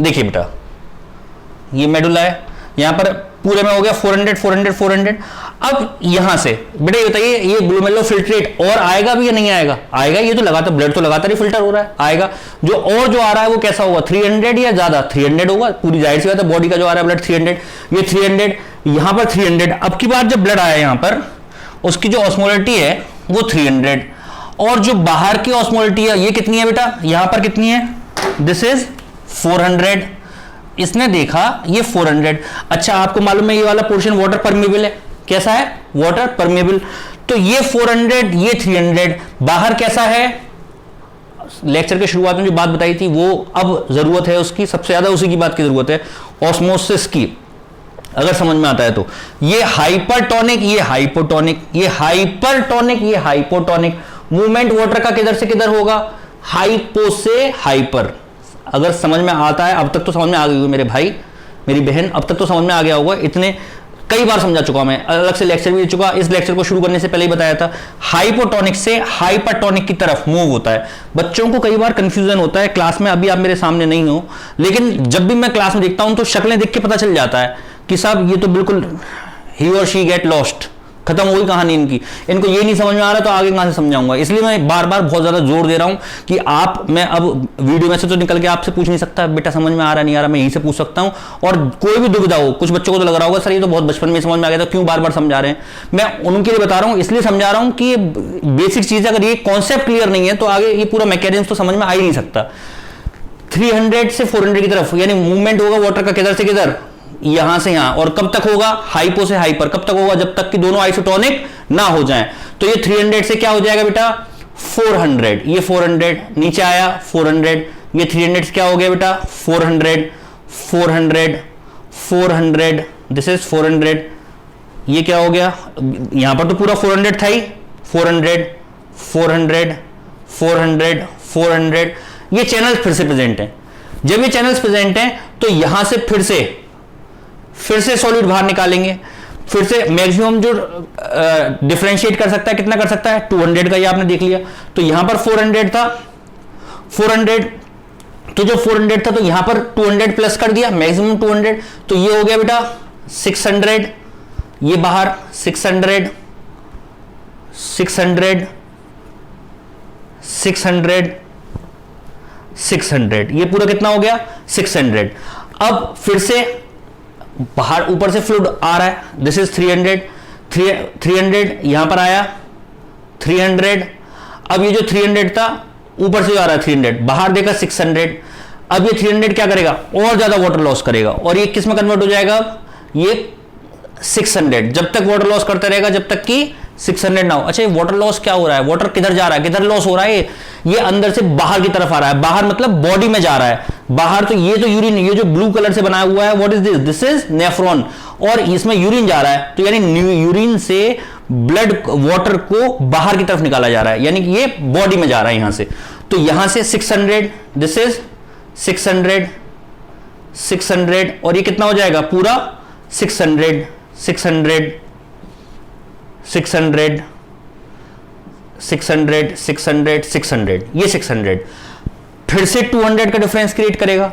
Speaker 1: देखिए बेटा, ये मेडुला है, यहां पर पूरे में हो गया 400 400 400। अब यहां से बेटा ये बताइए, ये ग्लोमेरुलो फिल्ट्रेट और आएगा भी या नहीं आएगा? आएगा। ये तो लगातार ब्लड तो लगातार ही फिल्टर हो रहा है, आएगा। जो आ रहा है वो कैसा होगा? 300 या ज्यादा? 300 होगा। पूरी जाहिर सी बात है, बॉडी का जो आ रहा है ब्लड 300, ये 300, यहां पर 300। अब की बार जब ब्लड आया यहां पर, उसकी जो ऑस्मोलिटी है वो 300, और जो बाहर की ऑस्मोलिटी है ये कितनी है बेटा? यहां पर कितनी है? This is 400। इसने देखा ये 400। अच्छा, आपको मालूम है ये वाला पोर्शन वाटर परमेबल है। कैसा है? Water permeable. तो ये 400, ये 300। बाहर कैसा है? लेक्चर के शुरुआत में जो बात बताई थी वो अब जरूरत है उसकी, सबसे ज्यादा उसी की बात की जरूरत है, ऑस्मोसिस की, अगर समझ में आता है तो। ये हाइपरटोनिक, ये हाइपोटोनिक, ये हाइपरटोनिक, ये हाइपोटोनिक। मूवमेंट वाटर का किधर से किधर होगा? हाइपो से हाइपर। अगर समझ में आता है, अब तक तो समझ में आ गई होगी मेरे भाई, मेरी बहन, अब तक तो समझ में आ गया होगा। इतने कई बार समझा चुका, मैं अलग से लेक्चर भी दे चुका, इस लेक्चर को शुरू करने से पहले ही बताया था। हाइपोटोनिक से हाइपरटोनिक की तरफ मूव होता है। बच्चों को कई बार कंफ्यूजन होता है क्लास में, अभी आप मेरे सामने नहीं हो, लेकिन जब भी मैं क्लास में देखता हूं तो शक्लें देख के पता चल जाता है कि साहब ये तो बिल्कुल ही और शी गेट लॉस्ट, खत्म हो गई कहानी इनकी, इनको ये नहीं समझ में आ रहा तो आगे कहां से समझाऊंगा। इसलिए मैं बार बार बहुत ज्यादा जोर दे रहा हूं कि आप, मैं अब वीडियो में से तो निकल के आपसे पूछ नहीं सकता बेटा समझ में आ रहा नहीं आ रहा, मैं यहीं से पूछ सकता हूं। और कोई भी दुविधा हो, कुछ बच्चों को तो लग रहा होगा सर ये तो बहुत बचपन में समझ में आ गया था, क्यों बार बार समझा रहे हैं, मैं उनके लिए बता रहा हूं, इसलिए समझा रहा हूं कि बेसिक चीज अगर ये कॉन्सेप्ट क्लियर नहीं है तो आगे ये पूरा मैकेनिज्म तो समझ में आ ही नहीं सकता। 300 से 400 की तरफ यानी मूवमेंट होगा वाटर का, किधर से किधर, यहां से यहां, और कब तक होगा, हाइपो से हाइपर, कब तक होगा, जब तक कि दोनों आइसोटोनिक ना हो जाएं। तो ये 300 से क्या हो जाएगा बेटा 400, ये 400 नीचे आया 400, ये 300 से क्या हो गया बेटा 400 400 400, दिस इज 400, ये क्या हो गया, यहां पर तो पूरा 400 था ही, 400 400 400 400, ये चैनल्स फिर से प्रेजेंट हैं। जब ये चैनल्स प्रेजेंट हैं तो यहां से फिर से सॉलिड बाहर निकालेंगे, फिर से मैक्सिमम जो डिफरेंशिएट कर सकता है कितना कर सकता है 200 का, ये आपने देख लिया। तो यहां पर 400 था, 400, तो जो 400 था तो यहां पर 200 प्लस कर दिया, मैक्सिमम 200, तो ये हो गया बेटा 600, ये बाहर 600 600 600 600, ये पूरा कितना हो गया 600। अब फिर से बाहर ऊपर से फ्लूइड आ रहा है, दिस इज 300 यहां पर आया 300, अब ये जो 300 था ऊपर से आ रहा है 300, बाहर देखा 600, अब ये 300 क्या करेगा और ज्यादा वाटर लॉस करेगा, और ये किस में कन्वर्ट हो जाएगा, ये 600, जब तक वाटर लॉस करता रहेगा जब तक कि 600 ना हो। अच्छा, वाटर लॉस क्या हो रहा है, वाटर किधर जा रहा है, किधर लॉस हो रहा है, ये अंदर से बाहर की तरफ आ रहा है, बाहर मतलब बॉडी में जा रहा है बाहर। तो ये तो यूरिन, ये जो ब्लू कलर से बनाया हुआ है what is this, this is nephron, और इसमें यूरिन जा रहा है, तो यानी यूरिन से ब्लड वाटर को बाहर की तरफ निकाला जा रहा है, यानी कि ये बॉडी में जा रहा है यहां से। तो यहां से 600, दिस इज 600 600, और ये कितना हो जाएगा पूरा 600 600 600 600 600 600, ये 600 फिर से 200 का डिफरेंस क्रिएट करेगा,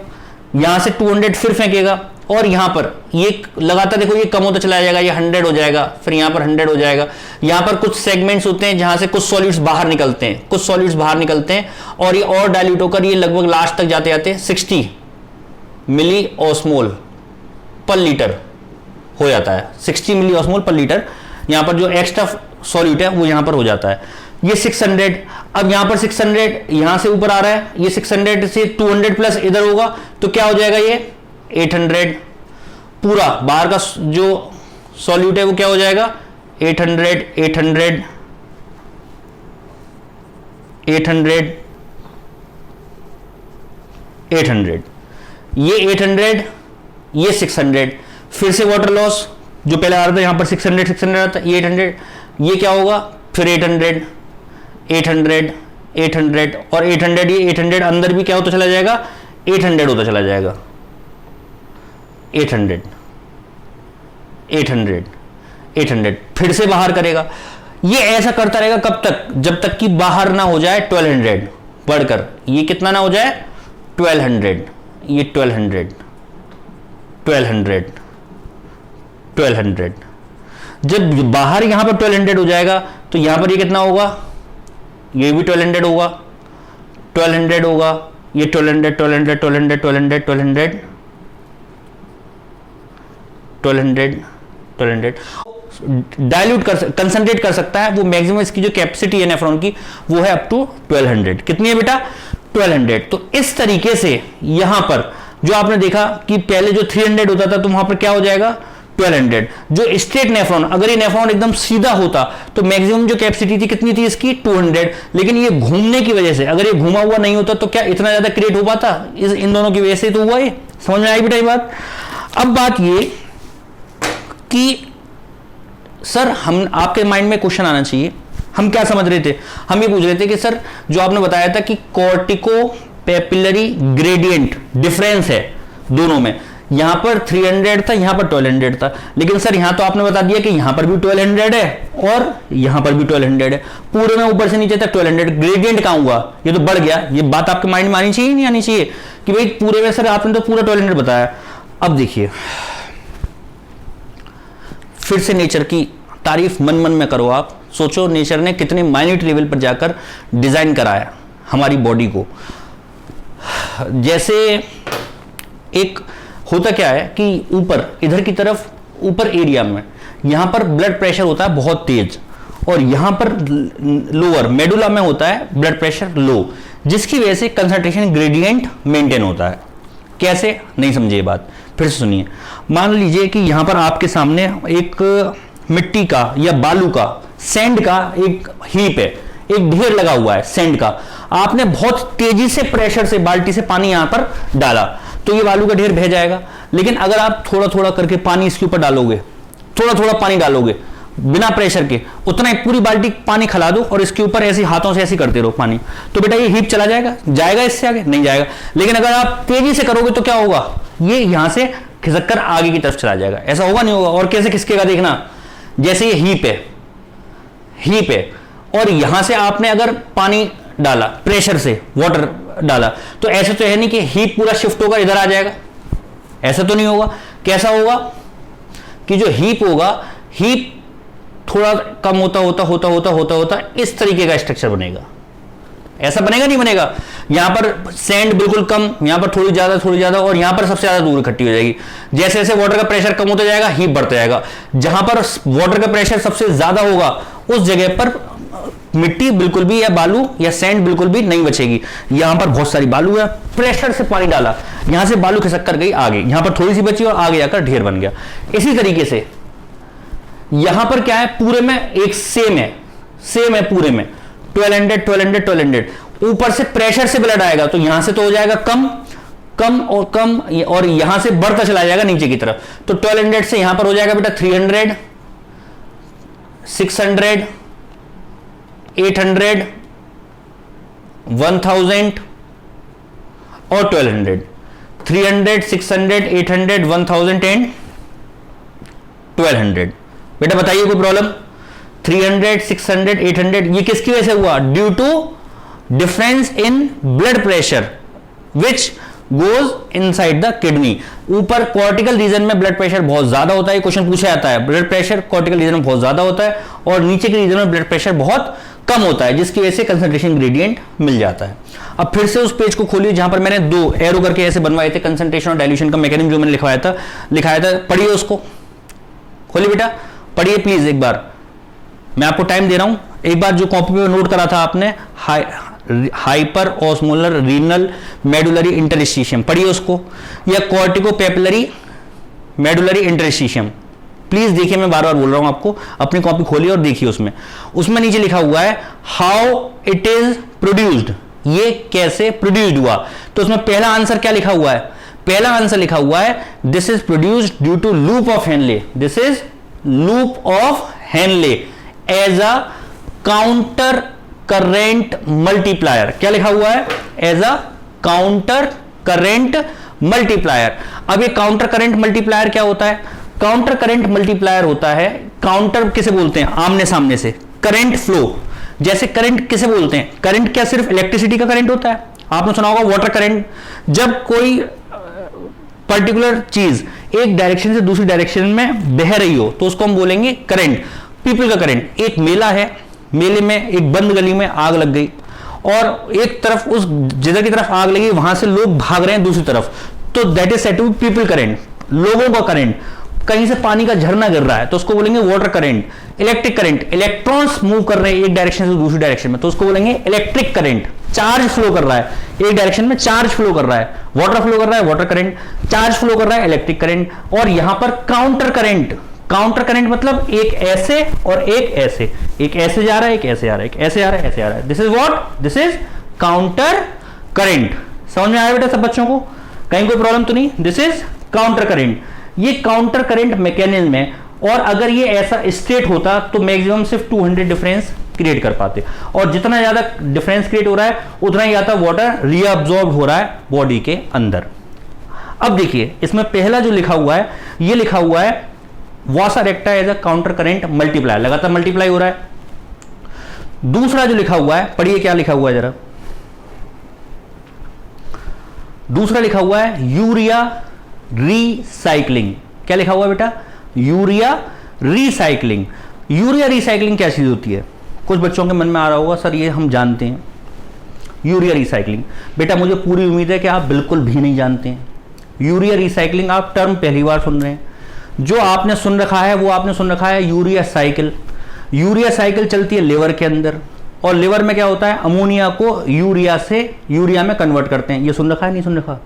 Speaker 1: यहां से 200 फिर फेंकेगा, और यहां पर ये लगातार देखो ये कम होता चला जाएगा, ये 100 हो जाएगा, फिर यहां पर 100 हो जाएगा। यहां पर कुछ सेगमेंट्स होते हैं जहां से कुछ सॉलिड्स बाहर निकलते हैं, कुछ सॉलिड्स बाहर निकलते हैं, और ये और डाइल्यूट होकर ये लगभग लास्ट तक जाते जाते 60 मिली ऑस्मोल पर लीटर हो जाता है, 60 मिली ऑस्मोल पर लीटर। यहां पर जो एक्स्ट्रा सॉल्यूट है वो यहां पर हो जाता है, ये 600। अब यहां पर 600 यहां से ऊपर आ रहा है, ये 600 से 200 प्लस इधर होगा तो क्या हो जाएगा, ये 800, पूरा बाहर का जो सॉल्यूट है वो क्या हो जाएगा 800 800 800 800, ये 800 ये 600, फिर से वाटर लॉस जो पहले आ रहा था यहां पर 600 600 आता है, ये 800, ये क्या होगा फिर 800 800 800, और 800 ये 800 अंदर भी क्या होता चला जाएगा 800 होता चला जाएगा, 800 800 800, फिर से बाहर करेगा। ये ऐसा करता रहेगा कब तक, जब तक कि बाहर ना हो जाए 1200 बढ़कर, ये कितना ना हो जाए 1200, ये 1200 1200 1200, जब बाहर यहां पर 1200 हो जाएगा तो यहां पर ये कितना होगा, ये भी 1200 होगा 1200 होगा, ये 1200 1200 1200 1200 1200 1200 1200 डाइल्यूट कर कंसंट्रेट कर सकता है वो, मैक्सिमम इसकी जो कैपेसिटी है नेफ्रॉन की वो है अप टू 1200, कितनी है बेटा 1200। तो इस तरीके से यहां पर जो आपने देखा कि पहले जो 300 होता था तो वहां पर क्या हो जाएगा 1200, जो स्ट्रेट नेफ्रॉन, अगर ये नेफ्रॉन एकदम सीधा होता तो मैक्सिमम जो कैपेसिटी थी कितनी थी इसकी 200, लेकिन ये घूमने की वजह से, अगर ये घूमा हुआ नहीं होता तो क्या इतना ज्यादा क्रिएट हो पाता, इन दोनों की वजह से तो हुआ, ये समझ में आई बेटा ये बात। अब बात ये कि सर हम, आपके माइंड में क्वेश्चन आना चाहिए, हम क्या समझ रहे थे, हम ये पूछ रहे थे कि सर जो आपने बताया था कि कॉर्टिको पेपिलरी ग्रेडियंट डिफरेंस है दोनों में, यहां पर 300 था, यहां पर 1200 था, लेकिन सर यहां तो आपने बता दिया कि यहां पर भी 1200 है और यहां पर भी 1200 है, पूरे में ऊपर से नीचे तक 1200, ग्रेडियंट कहां हुआ, ये तो बढ़ गया। ये बात आपके माइंड में आनी चाहिए नहीं आनी चाहिए कि भाई पूरे में सर आपने तो पूरा 1200 बताया। अब देखिए फिर से नेचर की तारीफ मन मन में करो, आप सोचो नेचर ने कितने माइन्यूट लेवल पर जाकर डिजाइन कराया हमारी बॉडी को। जैसे एक होता क्या है कि ऊपर इधर की तरफ ऊपर एरिया में यहां पर ब्लड प्रेशर होता है बहुत तेज, और यहां पर लोअर मेडुला में होता है ब्लड प्रेशर लो, जिसकी वजह से कंसंट्रेशन ग्रेडियंट मेंटेन होता है। कैसे, नहीं समझे ये बात, फिर से सुनिए। मान लीजिए कि यहां पर आपके सामने एक मिट्टी का या बालू का, सैंड का एक हीप है, एक ढेर लगा हुआ है सैंड का। आपने बहुत तेजी से प्रेशर से बाल्टी से पानी यहां पर डाला तो ये बालू का ढेर बह जाएगा। लेकिन अगर आप थोड़ा थोड़ा करके पानी इसके ऊपर डालोगे, थोड़ा थोड़ा पानी डालोगे बिना प्रेशर के, उतना एक पूरी बाल्टी पानी खिला दो और इसके ऊपर ऐसे हाथों से ऐसे करते रहो पानी, तो बेटा ये हीप चला जाएगा, जाएगा इससे आगे नहीं जाएगा। लेकिन अगर आप तेजी से करोगे तो क्या होगा, ये यहां से खिसक कर आगे की तरफ चला जाएगा। ऐसा होगा नहीं होगा? और कैसे खिसकेगा देखना, जैसे ये हीप है और यहां से आपने अगर पानी डाला प्रेशर से, वाटर डाला, तो ऐसे तो है नहीं कि हीप पूरा शिफ्ट होगा इधर आ जाएगा, ऐसा तो नहीं होगा। कैसा होगा कि जो हीप होगा, हीप थोड़ा कम होता इस तरीके का स्ट्रक्चर बनेगा। ऐसा बनेगा नहीं बनेगा? यहां पर सैंड बिल्कुल कम, यहां पर थोड़ी ज्यादा और यहां पर सबसे ज्यादा दूर इकट्ठी हो जाएगी। जैसे जैसे वाटर का प्रेशर कम होता जाएगा हीप बढ़ता जाएगा। जहां पर वाटर का प्रेशर सबसे ज्यादा होगा उस जगह पर मिट्टी बिल्कुल भी या बालू या सैंड बिल्कुल भी नहीं बचेगी। यहां पर बहुत सारी बालू है, प्रेशर से पानी डाला, यहां से बालू खिसक कर गई आगे, यहां पर थोड़ी सी बची और आगे जाकर ढेर बन गया। इसी तरीके से यहां पर क्या है, पूरे में एक सेम है पूरे में 1200 ऊपर से प्रेशर से ब्लड आएगा तो यहां से तो हो जाएगा कम और यहां से बढ़ता चला जाएगा नीचे की तरफ। तो 1200 से यहां पर हो जाएगा बेटा 300, 600, 800, 1000 और 1200। 300, 600, 800, 1000 एंड 1200। बेटा बताइए कोई प्रॉब्लम? 300, 600, 800 ये किसकी वजह से हुआ? Due to difference in blood pressure which goes inside the kidney. ऊपर कॉर्टिकल रीजन में ब्लड प्रेशर बहुत ज्यादा होता है, क्वेश्चन पूछा जाता है, ब्लड प्रेशर कॉर्टिकल रीजन में बहुत ज्यादा होता है और नीचे के रीजन में ब्लड प्रेशर बहुत कम होता है, जिसकी वजह से कंसंट्रेशन ग्रेडियंट मिल जाता है। अब फिर से उस पेज को खोलिए जहां पर मैंने दो एरो करके ऐसे बनवाए थे, कंसंट्रेशन और डाइल्यूशन का मैकेनिज्म जो मैंने लिखाया था, पढ़िए उसको, खोलिए बेटा पढ़िए प्लीज एक बार, मैं आपको टाइम दे रहा हूं। एक बार जो कॉपी पे नोट करा था आपने, hyper osmolar renal medullary interstitium, पढ़िए उसको, या cortico papillary medullary interstitium. Please देखिए, मैं बार बार बोल रहा हूं आपको, अपनी कॉपी खोलिए और देखिए उसमें नीचे लिखा हुआ है हाउ इट इज प्रोड्यूस्ड, ये कैसे प्रोड्यूस्ड हुआ। तो उसमें पहला आंसर क्या लिखा हुआ है? पहला आंसर लिखा हुआ है this is produced due to loop of Henle, this is loop of Henle as a counter current multiplier. क्या लिखा हुआ है? As a counter current multiplier. अब ये काउंटर करेंट मल्टीप्लायर क्या होता है? काउंटर करेंट मल्टीप्लायर होता है, काउंटर किसे बोलते हैं? आमने सामने से करंट फ्लो। जैसे करंट किसे बोलते हैं? करंट क्या सिर्फ इलेक्ट्रिसिटी का करंट होता है? आपने सुना होगा वाटर करंट। जब कोई पर्टिकुलर चीज एक डायरेक्शन से दूसरी डायरेक्शन में बह रही हो तो उसको हम बोलेंगे करंट। पीपल का करंट, एक मेला है, मेले में एक बंद गली में आग लग गई और एक तरफ उस जिधर की तरफ आग लगी वहां से लोग भाग रहे हैं दूसरी तरफ, तो that is said to be people current, लोगों का करंट। कहीं से पानी का झरना गिर रहा है तो उसको बोलेंगे water current. Electric current, electrons move कर रहे हैं एक डायरेक्शन से दूसरी डायरेक्शन में तो उसको बोलेंगे इलेक्ट्रिक करंट। चार्ज फ्लो कर रहा है एक डायरेक्शन में, चार्ज फ्लो कर रहा है, वाटर फ्लो कर रहा है वाटर करंट, चार्ज फ्लो कर रहा है इलेक्ट्रिक करंट। और यहां पर काउंटर करंट, काउंटर करंट मतलब एक ऐसे और एक ऐसे, एक ऐसे जा रहा है एक ऐसे आ रहा है, एक ऐसे आ रहा है ऐसे आ रहा है। This is what? This is counter current. समझ में आया बेटा सब बच्चों को? कहीं कोई प्रॉब्लम तो नहीं? This is counter current. ये काउंटर करंट मैकेनिज्म है और अगर ये ऐसा स्ट्रेट होता तो मैक्सिमम सिर्फ 200 डिफरेंस क्रिएट कर पाते, और जितना ज्यादा डिफरेंस क्रिएट हो रहा है उतना ही ज्यादा वाटर रीअब्सॉर्ब हो रहा है बॉडी के अंदर। अब देखिए इसमें पहला जो लिखा हुआ है, ये लिखा हुआ है vasa recta as a counter current multiplier, लगातार मल्टीप्लाई हो रहा है। दूसरा जो लिखा हुआ है, पढ़िए क्या लिखा हुआ है जरा। दूसरा लिखा हुआ है यूरिया रीसाइक्लिंग। क्या लिखा हुआ है बेटा? Urea recycling. यूरिया रीसाइक्लिंग क्या चीज होती है? कुछ बच्चों के मन में आ रहा होगा सर ये हम जानते हैं यूरिया रीसाइक्लिंग। बेटा मुझे पूरी उम्मीद है कि आप बिल्कुल भी नहीं जानते हैं यूरिया रीसाइक्लिंग, आप टर्म पहली बार सुन रहे हैं। जो आपने सुन रखा है वो आपने सुन रखा है यूरिया साइकिल। यूरिया साइकिल चलती है लिवर के अंदर, और लिवर में क्या होता है, अमोनिया को यूरिया से यूरिया में कन्वर्ट करते हैं। ये सुन रखा है नहीं सुन रखा?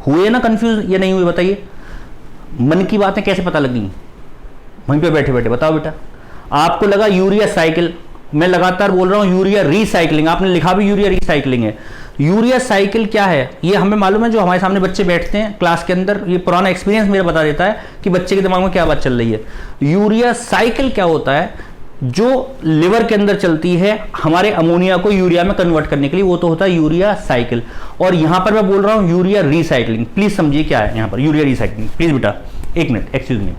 Speaker 1: हुए ना कंफ्यूज या नहीं हुए बताइए? मन की बातें कैसे पता लगी वहीं पे बैठे बैठे? बताओ बेटा। आपको लगा यूरिया साइकिल, मैं लगातार बोल रहा हूं यूरिया रीसाइक्लिंग, आपने लिखा भी यूरिया रीसाइक्लिंग है। यूरिया साइकिल क्या है ये हमें मालूम है, जो हमारे सामने बच्चे बैठते हैं क्लास के अंदर, ये पुराना एक्सपीरियंस मेरा बता देता है कि बच्चे के दिमाग में क्या बात चल रही है। यूरिया साइकिल क्या होता है? जो लिवर के अंदर चलती है हमारे अमोनिया को यूरिया में कन्वर्ट करने के लिए, वो तो होता है यूरिया साइकिल। और यहां पर मैं बोल रहा हूं यूरिया रीसाइक्लिंग। प्लीज समझिए क्या है यहां पर यूरिया रीसाइक्लिंग। प्लीज बेटा एक मिनट, एक्सक्यूज मी।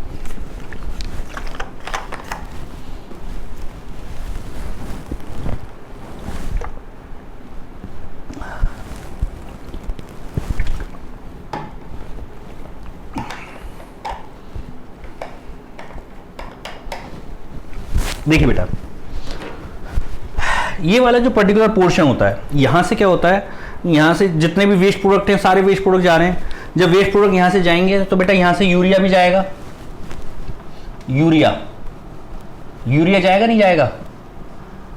Speaker 1: देखिए बेटा, ये वाला जो पर्टिकुलर पोर्शन होता है, यहां से क्या होता है, यहां से जितने भी वेस्ट प्रोडक्ट हैं सारे वेस्ट प्रोडक्ट जा रहे हैं। जब वेस्ट प्रोडक्ट यहां से जाएंगे तो बेटा यहां से यूरिया भी जाएगा। यूरिया जाएगा नहीं जाएगा?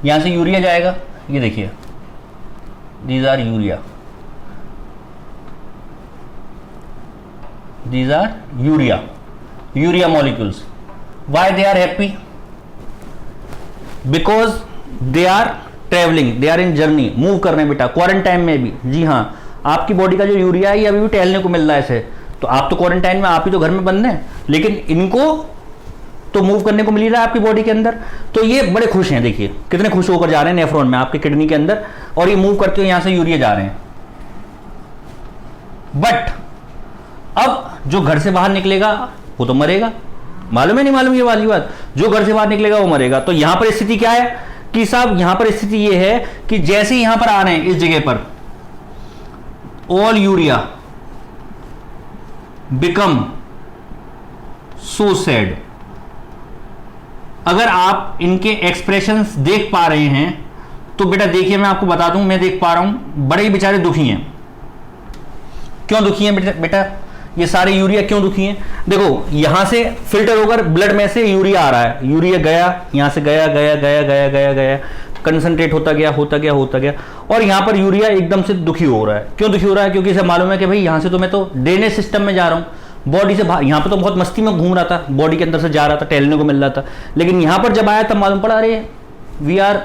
Speaker 1: यहां से यूरिया जाएगा। ये देखिए these are urea, these are urea molecules. Why they are happy? Because they are travelling, they are in journey, move कर रहे हैं बेटा क्वारंटाइन में भी। जी हाँ, आपकी बॉडी का जो यूरिया है ये अभी भी टहलने को मिल रहा है इसे। तो आप तो क्वारंटाइन में, आप ही तो घर में बंद हैं, लेकिन इनको तो मूव करने को मिल रहा है आपकी बॉडी के अंदर। तो ये बड़े खुश हैं, देखिए कितने खुश होकर जा रहे हैं नेफ्रॉन में, आपके किडनी के अंदर, और ये मूव करते हुए यहां से यूरिया जा रहे हैं। बट अब जो घर से बाहर निकलेगा वो तो मरेगा। मालूम है नहीं मालूम ये वाली बात? जो घर से बाहर निकलेगा वो मरेगा। तो यहां पर स्थिति क्या है कि साहब, यहां पर स्थिति ये है कि जैसे ही यहां पर आ रहे हैं इस जगह पर, all urea become so sad. अगर आप इनके एक्सप्रेशंस देख पा रहे हैं तो बेटा देखिए, मैं आपको बता दूं, मैं देख पा रहा हूं बड़े ही बेचारे दुखी हैं। क्यों दुखी हैं बेटा? ये सारे यूरिया क्यों दुखी हैं? देखो यहां से फिल्टर होकर ब्लड में से यूरिया आ रहा है, यूरिया गया, यहां से गया गया गया गया गया गया, कंसंट्रेट होता गया होता गया होता गया, और यहां पर यूरिया एकदम से दुखी हो रहा है। क्यों दुखी हो रहा है? क्योंकि इसे मालूम है कि भाई यहां से तो मैं तो ड्रेनेज सिस्टम में जा रहा हूं, बॉडी से बाहर। यहां पर तो बहुत मस्ती में घूम रहा था, बॉडी के अंदर से जा रहा था, टहलने को मिल रहा था, लेकिन यहां पर जब आया तब मालूम पड़ा अरे we are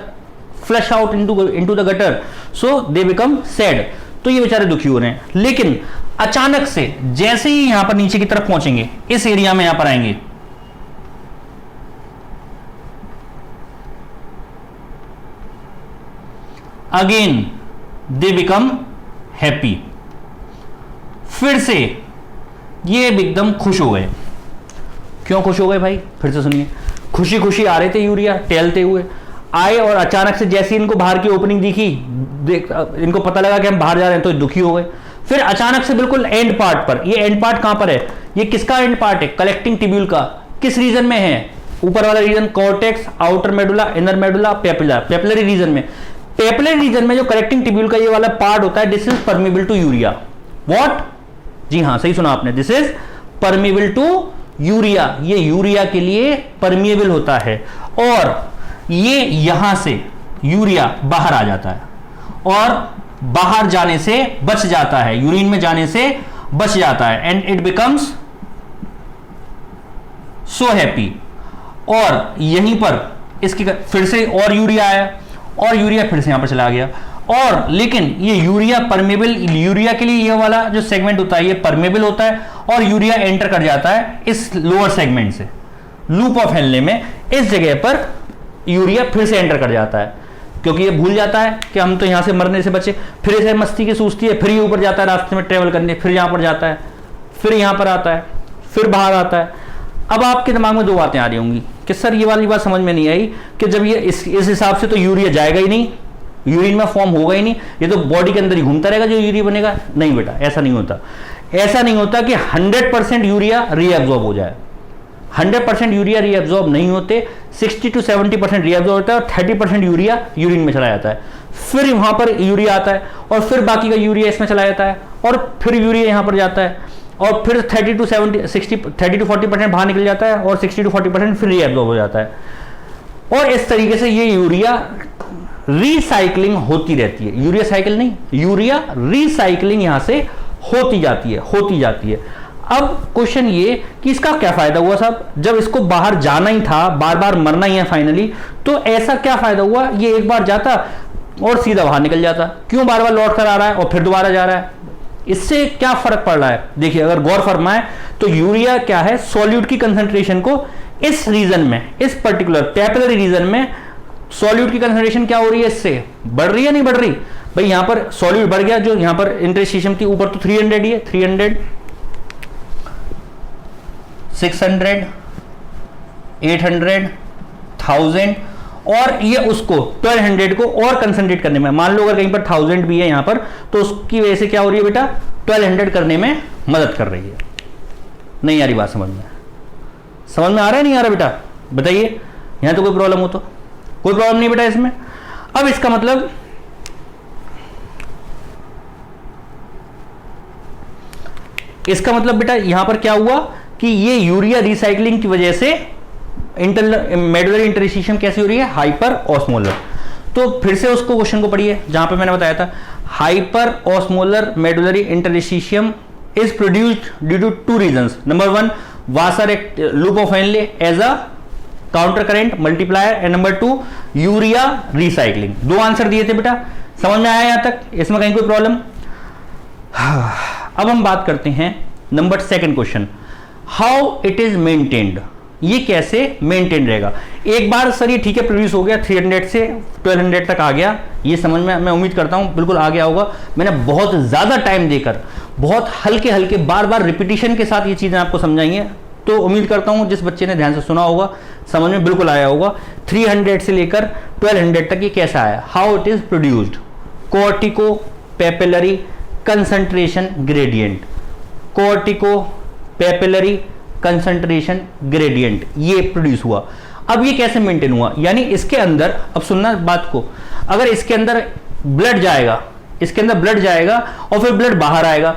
Speaker 1: flush out into the gutter, so they become sad. तो ये बेचारे दुखी हो रहे हैं। लेकिन अचानक से जैसे ही यहां पर नीचे की तरफ पहुंचेंगे, इस एरिया में यहां पर आएंगे, अगेन दे बिकम हैप्पी। फिर से ये एकदम खुश हो गए। क्यों खुश हो गए भाई? फिर से सुनिए। खुशी खुशी आ रहे थे यूरिया टहलते हुए, आए और अचानक से जैसे इनको बाहर की ओपनिंग दिखी, इनको पता लगा कि हम बाहर जा रहे हैं, तो दुखी हो गए। फिर अचानक से बिल्कुल एंड पार्ट पर, ये एंड पार्ट कहां पर है? ये किसका एंड पार्ट है? कलेक्टिंग टिब्यूल का। किस रीजन में है? ऊपर वाला region cortex, outer medulla, inner medulla, papillary region में। पेपिलरी रीजन में जो कलेक्टिंग टिब्यूल का ये वाला पार्ट होता है, this is permeable to urea. What? जी हां, सही सुना आपने, this is permeable to urea. ये यूरिया के लिए परमिएबल होता है, और ये यहां से यूरिया बाहर आ जाता है और बाहर जाने से बच जाता है, यूरिन में जाने से बच जाता है, and it becomes so happy. और यहीं पर इसकी फिर से और यूरिया आया, और यूरिया फिर से यहां पर चला गया। और लेकिन ये यूरिया परमेबल, यूरिया के लिए ये वाला जो सेगमेंट होता है ये परमेबल होता है, और यूरिया एंटर कर जाता है इस लोअर सेगमेंट से, लूप ऑफ हेनले में। इस जगह पर यूरिया फिर से एंटर कर जाता है, क्योंकि ये भूल जाता है कि हम तो यहां से मरने से बचे। फिर इसे मस्ती की सूझती है, फिर ये ऊपर जाता है रास्ते में ट्रेवल करने, फिर यहां पर जाता है, फिर यहां पर आता है, फिर बाहर आता है। अब आपके दिमाग में दो बातें आ रही होंगी कि सर ये वाली बात समझ में नहीं आई कि जब ये इस हिसाब से तो यूरिया जाएगा ही नहीं, यूरिन में फॉर्म होगा ही नहीं, ये तो बॉडी के अंदर ही घूमता रहेगा जो यूरिया बनेगा। नहीं बेटा, ऐसा नहीं होता। ऐसा नहीं होता कि 100% यूरिया रीअब्जॉर्ब हो जाए। 100% यूरिया रीअब्जॉर्ब नहीं होते, 60 to 70% रीअब्जॉर्ब होता है और 30% यूरिया यूरिन में चला जाता है। फिर वहां पर यूरिया आता है और फिर बाकी का यूरिया इसमें चला जाता है और फिर यूरिया यहां पर जाता है और फिर 30 to 40% बाहर निकल जाता है और 60 to 40% फिर रीअब्जॉर्ब हो जाता है। और इस तरीके से ये यूरिया रिसाइकलिंग होती रहती है। यूरिया साइकिल नहीं, यूरिया रिसाइकलिंग यहां से होती जाती है। अब क्वेश्चन ये कि इसका क्या फायदा हुआ साहब, जब इसको बाहर जाना ही था, बार बार मरना ही है फाइनली, तो ऐसा क्या फायदा हुआ, ये एक बार जाता और सीधा बाहर निकल जाता। क्यों बार बार लौट कर आ रहा है और फिर दोबारा जा रहा है? इससे क्या फर्क पड़ रहा है? देखिए, अगर गौर फरमाए तो यूरिया क्या है, सॉल्यूट की कंसंट्रेशन को इस रीजन में, इस पर्टिकुलर कैपिलरी रीजन में सॉल्यूट की कंसंट्रेशन क्या हो रही है, इससे बढ़ रही है नहीं बढ़ रही? भाई यहां पर सॉल्यूट बढ़ गया, जो यहां पर इंटरस्टिशियम थी ऊपर तो 300 ही है, 300 600 800 1000 और ये उसको 1200 को और कंसंट्रेट करने में, मान लो अगर कहीं पर 1000 भी है यहां पर, तो उसकी वजह से क्या हो रही है बेटा, 1200 करने में मदद कर रही है। नहीं आ रही बात समझ में? समझ में आ रहा है नहीं आ रहा बेटा? बताइए, यहां तो कोई प्रॉब्लम हो तो? कोई प्रॉब्लम नहीं बेटा इसमें। अब इसका मतलब बेटा यहां पर क्या हुआ कि ये यूरिया रिसाइकलिंग की वजह से मेडुलरी इंटरस्टिशियम कैसी हो रही है, हाइपर ऑस्मोलर। तो फिर से उसको क्वेश्चन को पढ़िए जहां पे मैंने बताया था, hyper osmolar medullary interstitium is produced due to two reasons. Number 1, वासर loop of Henle as a counter current multiplier, and number 2, urea recycling. दो आंसर दिए थे बेटा, समझ में आया यहां तक? इसमें कहीं कोई प्रॉब्लम? अब हम बात करते हैं number 2 question, how it is maintained. ये कैसे मेंटेन रहेगा? एक बार सर ये ठीक है प्रोड्यूस हो गया, 300 से 1200 तक आ गया, ये समझ में, मैं उम्मीद करता हूं बिल्कुल आ गया होगा। मैंने बहुत ज्यादा टाइम देकर, बहुत हल्के हल्के बार बार रिपीटिशन के साथ ये चीजें आपको समझाई हैं, तो उम्मीद करता हूं जिस बच्चे ने ध्यान से सुना होगा समझ में बिल्कुल आया होगा। 300 से लेकर 1200 तक ये कैसा आया, how it is produced. Cortico papillary concentration gradient, cortico papillary concentration gradient ये प्रोड्यूस हुआ। अब ये कैसे मेंटेन हुआ, यानी इसके अंदर, अब सुनना बात को, अगर इसके अंदर ब्लड जाएगा, इसके अंदर ब्लड जाएगा और फिर ब्लड बाहर आएगा,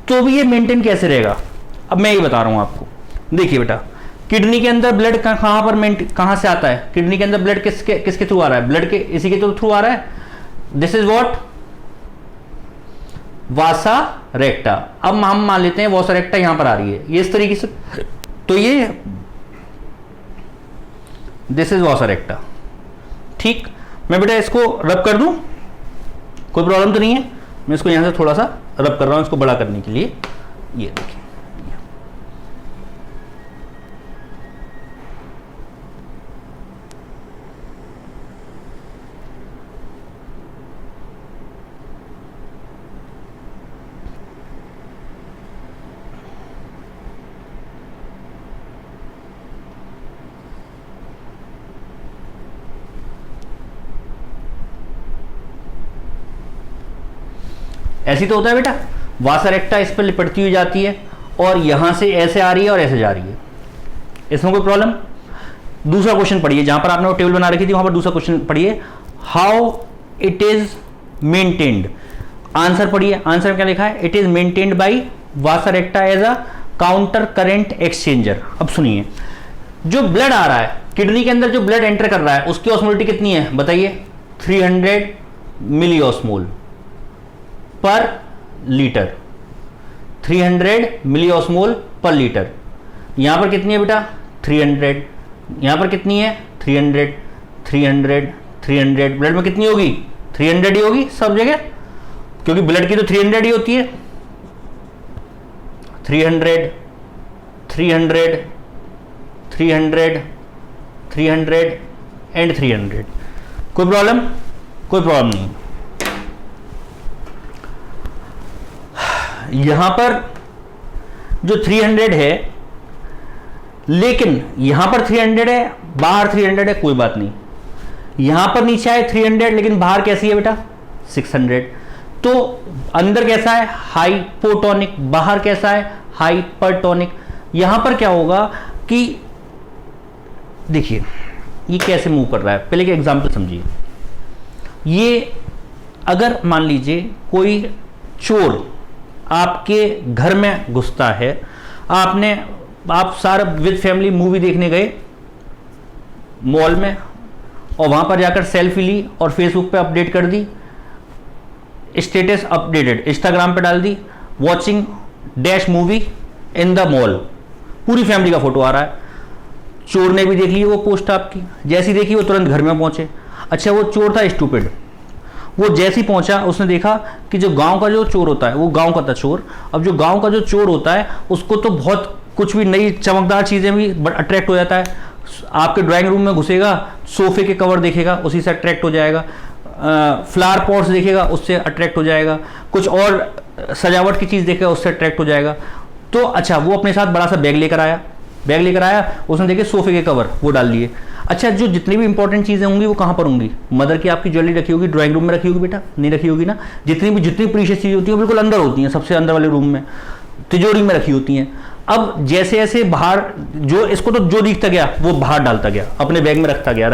Speaker 1: तो भी ये मेंटेन कैसे रहेगा? अब मैं ये बता रहा हूं आपको। देखिए बेटा, किडनी के अंदर ब्लड कहां पर कहां से आता है? किडनी के अंदर ब्लड किसके थ्रू आ रहा है? ब्लड के इसी के थ्रू आ रहा है। दिस इज व्हाट, वासा रेक्टा। अब हम मान लेते हैं वासा रेक्टा यहां पर आ रही है, ये इस तरीके से, तो ये दिस इज वासा रेक्टा। ठीक, मैं बेटा इसको रब कर दूं, कोई प्रॉब्लम तो नहीं है? मैं इसको यहां से थोड़ा सा रब कर रहा हूं इसको बड़ा करने के लिए। ये देखिए, ऐसी तो होता है बेटा, वासा रेक्टा इस पर लिपटती हुई जाती है और यहां से ऐसे आ रही है और ऐसे जा रही है, इसमें कोई प्रॉब्लम? दूसरा क्वेश्चन पढ़िए, जहां पर आपने वो टेबल बना रखी थी वहां पर दूसरा क्वेश्चन पढ़िए, how it is maintained. Answer पढ़िए, आंसर में क्या लिखा है, it is maintained by vasa recta as a counter current exchanger. अब सुनिए, जो ब्लड आ रहा है किडनी के अंदर, जो ब्लड एंटर कर रहा है उसकी ऑस्मोलिटी कितनी है बताइए? 300 मिली ऑस्मोल पर लीटर, 300 मिली ऑस्मोल पर लीटर। यहां पर कितनी है बेटा? 300। यहां पर कितनी है? 300 300 300। ब्लड में कितनी होगी? 300 ही होगी सब जगह, क्योंकि ब्लड की तो 300 ही होती है। 300 300 300 300 एंड 300। कोई प्रॉब्लम? कोई प्रॉब्लम नहीं। यहां पर जो 300 है, लेकिन यहां पर 300 है, बाहर 300 है, कोई बात नहीं। यहां पर नीचे आए 300, लेकिन बाहर कैसी है बेटा 600। तो अंदर कैसा है हाइपोटोनिक, बाहर कैसा है हाइपरटोनिक। यहां पर क्या होगा कि देखिए ये कैसे मूव कर रहा है, पहले के एग्जांपल समझिए। ये अगर मान लीजिए कोई चोर आपके घर में घुसता है, आप सारे विद फैमिली मूवी देखने गए मॉल में, और वहां पर जाकर सेल्फी ली और फेसबुक पे अपडेट कर दी, स्टेटस अपडेटेड इंस्टाग्राम पे डाल दी, watching dash movie in the mall, पूरी फैमिली का फोटो आ रहा है। चोर ने भी देख ली वो पोस्ट आपकी, जैसी देखी वो तुरंत घर में पहुंचे। अच्छा वो चोर था स्टूपिड, वो जैसे ही पहुंचा उसने देखा कि जो गांव का जो चोर होता है, वो गांव का था चोर, अब जो गांव का जो चोर होता है उसको तो बहुत कुछ भी नई चमकदार चीजें भी अट्रैक्ट हो जाता है। आपके ड्राइंग रूम में घुसेगा, सोफे के कवर देखेगा, उसी से अट्रैक्ट हो जाएगा, फ्लावर पॉट्स देखेगा, उससे अट्रैक्ट हो जाएगा, कुछ और सजावट की चीज देखेगा, उससे अट्रैक्ट हो जाएगा। तो अच्छा वो अपने साथ बड़ा सा बैग लेकर आया, उसने देखे सोफे के कवर, वो डाल लिए। अच्छा जो जितनी भी इंपॉर्टेंट चीजें होंगी वो कहां पर होंगी, मदर की आपकी ज्वेलरी रखी होगी ड्राइंग रूम में रखी होगी बेटा, नहीं रखी होगी ना। जितनी प्रीशियस चीजें होती है बिल्कुल अंदर होती हैं, सबसे अंदर वाले रूम में तिजोरी में रखी होती हैं। अब जैसे जैसे बाहर जो इसको तो जो दिखता गया वो बाहर डालता गया, अपने बैग में रखता गया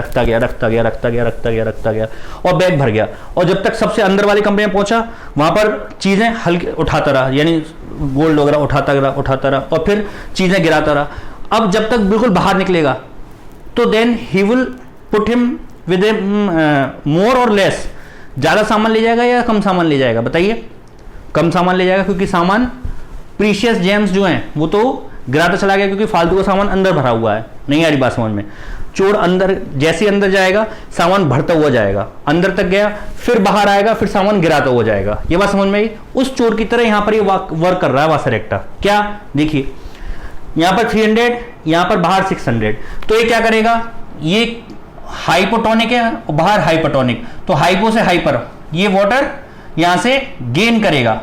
Speaker 1: और बैग भर गया। और जब तक सबसे अंदर वाले कमरे में पहुंचा वहां पर चीजें हल्के उठाता रहा, यानी गोल्ड वगैरह उठाता रहा और फिर चीजें गिराता रहा। अब जब तक बिल्कुल बाहर निकलेगा तो then he will put him with a more or less, ज्यादा सामान ले जाएगा या कम सामान ले जाएगा बताइए? कम सामान ले जाएगा, क्योंकि सामान प्रीशियस जेम्स जो हैं वो तो गिराता चला गया, क्योंकि फालतू का सामान अंदर भरा हुआ है। नहीं आ रही बात समझ में? चोर अंदर जैसे अंदर जाएगा सामान भरता हुआ जाएगा, अंदर तक गया, फिर बाहर आएगा, फिर सामान गिराता हुआ जाएगा। ये बात समझ में आई? उस चोर की तरह यहां पर ये वर्क कर रहा है वासरेक्टा। क्या देखिए, यहां पर 300, यहां पर बाहर 600। तो ये क्या करेगा, ये हाइपोटोनिक है और बाहर हाइपरटोनिक, तो हाइपो से हाइपर, ये वाटर यहां से गेन करेगा,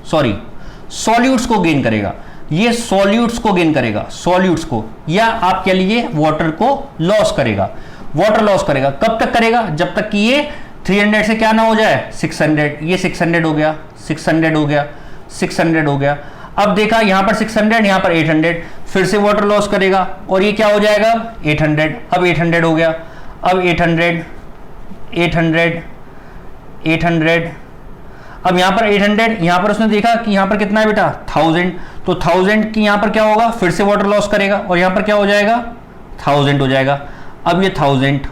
Speaker 1: सॉरी सॉल्यूट्स को गेन करेगा, ये सॉल्यूट्स को गेन करेगा, सॉल्यूट्स को, या आप कह लीजिए वाटर को लॉस करेगा। वाटर लॉस करेगा कब तक करेगा? जब तक कि ये 300 से क्या ना हो जाए 600। ये 600 हो गया, 600 हो गया, 600 हो गया। अब देखा यहां पर 600, यहां पर 800, फिर से वाटर लॉस करेगा और ये क्या हो जाएगा 800। अब 800 हो गया, अब 800, 800, 800। अब यहां पर 800, यहां पर उसने देखा कि यहां पर कितना है बेटा 1000, तो 1000 की यहां पर क्या होगा, फिर से वाटर लॉस करेगा और यहां पर क्या हो जाएगा 1000 हो जाएगा। अब ये 1000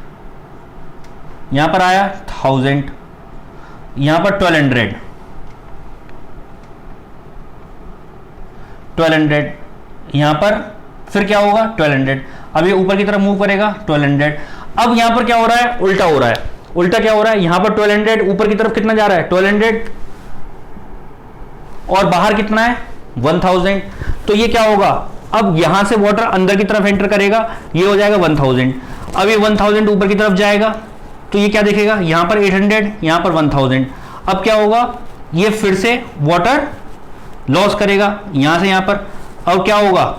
Speaker 1: यहां पर आया 1000, यहां पर 1200, 1200, यहां पर फिर क्या होगा 1200। अब ये ऊपर की तरफ मूव करेगा 1200। अब यहां पर क्या हो रहा है, उल्टा हो रहा है। उल्टा क्या हो रहा है, यहां पर 1200, ऊपर की तरफ कितना जा रहा है 1200, और बाहर कितना है 1000। तो ये क्या होगा, अब यहां से वाटर अंदर की तरफ एंटर करेगा, ये हो जाएगा 1000। अब ये 1000 ऊपर की तरफ जाएगा तो ये क्या देखेगा, यहां पर 800, यहां पर 1000। अब क्या होगा, ये फिर से वाटर लॉस करेगा यहां से यहां पर, और क्या होगा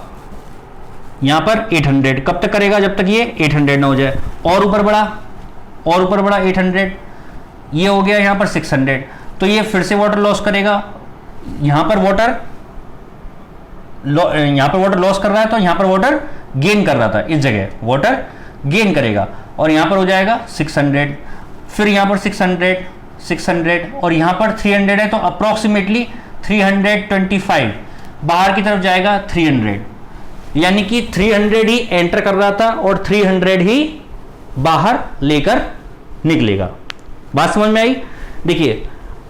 Speaker 1: यहां पर 800। कब तक करेगा, जब तक ये 800 ना हो जाए। और ऊपर बढ़ा, और ऊपर बढ़ा 800, ये हो गया यहां पर 600। तो ये फिर से वाटर लॉस करेगा, यहां पर वाटर लॉस कर रहा है, तो यहां पर वाटर गेन कर रहा था, इस जगह वाटर गेन करेगा और यहां पर हो जाएगा 600। फिर यहां पर 600, 600 और यहां पर 300 है, तो अप्रोक्सीमेटली 325। बाहर की तरफ जाएगा 300, यानी कि 300 ही एंटर कर रहा था और 300 ही बाहर लेकर निकलेगा। बात समझ में आई? देखिए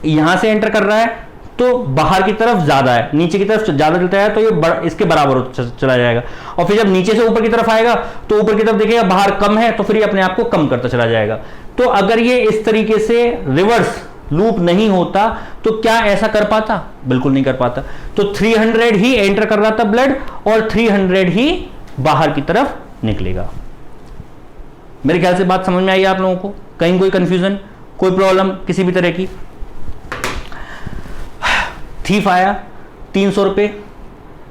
Speaker 1: यहां से एंटर कर रहा है तो बाहर की तरफ ज्यादा है, नीचे की तरफ ज्यादा चलता है, तो ये इसके बराबर चला जाएगा। और फिर जब नीचे से ऊपर की तरफ आएगा तो ऊपर की तरफ देखेगा बाहर कम है, तो फिर ये अपने आप को कम करता चला जाएगा। तो अगर ये इस तरीके से रिवर्स लूप नहीं होता तो क्या ऐसा कर पाता? बिल्कुल नहीं कर पाता। तो 300 ही एंटर कर रहा था ब्लड और 300 ही बाहर की तरफ निकलेगा। मेरे ख्याल से बात समझ में आई आप लोगों को? कहीं कोई कंफ्यूजन, कोई प्रॉब्लम किसी भी तरह की? थीफ आया, 300 रुपये,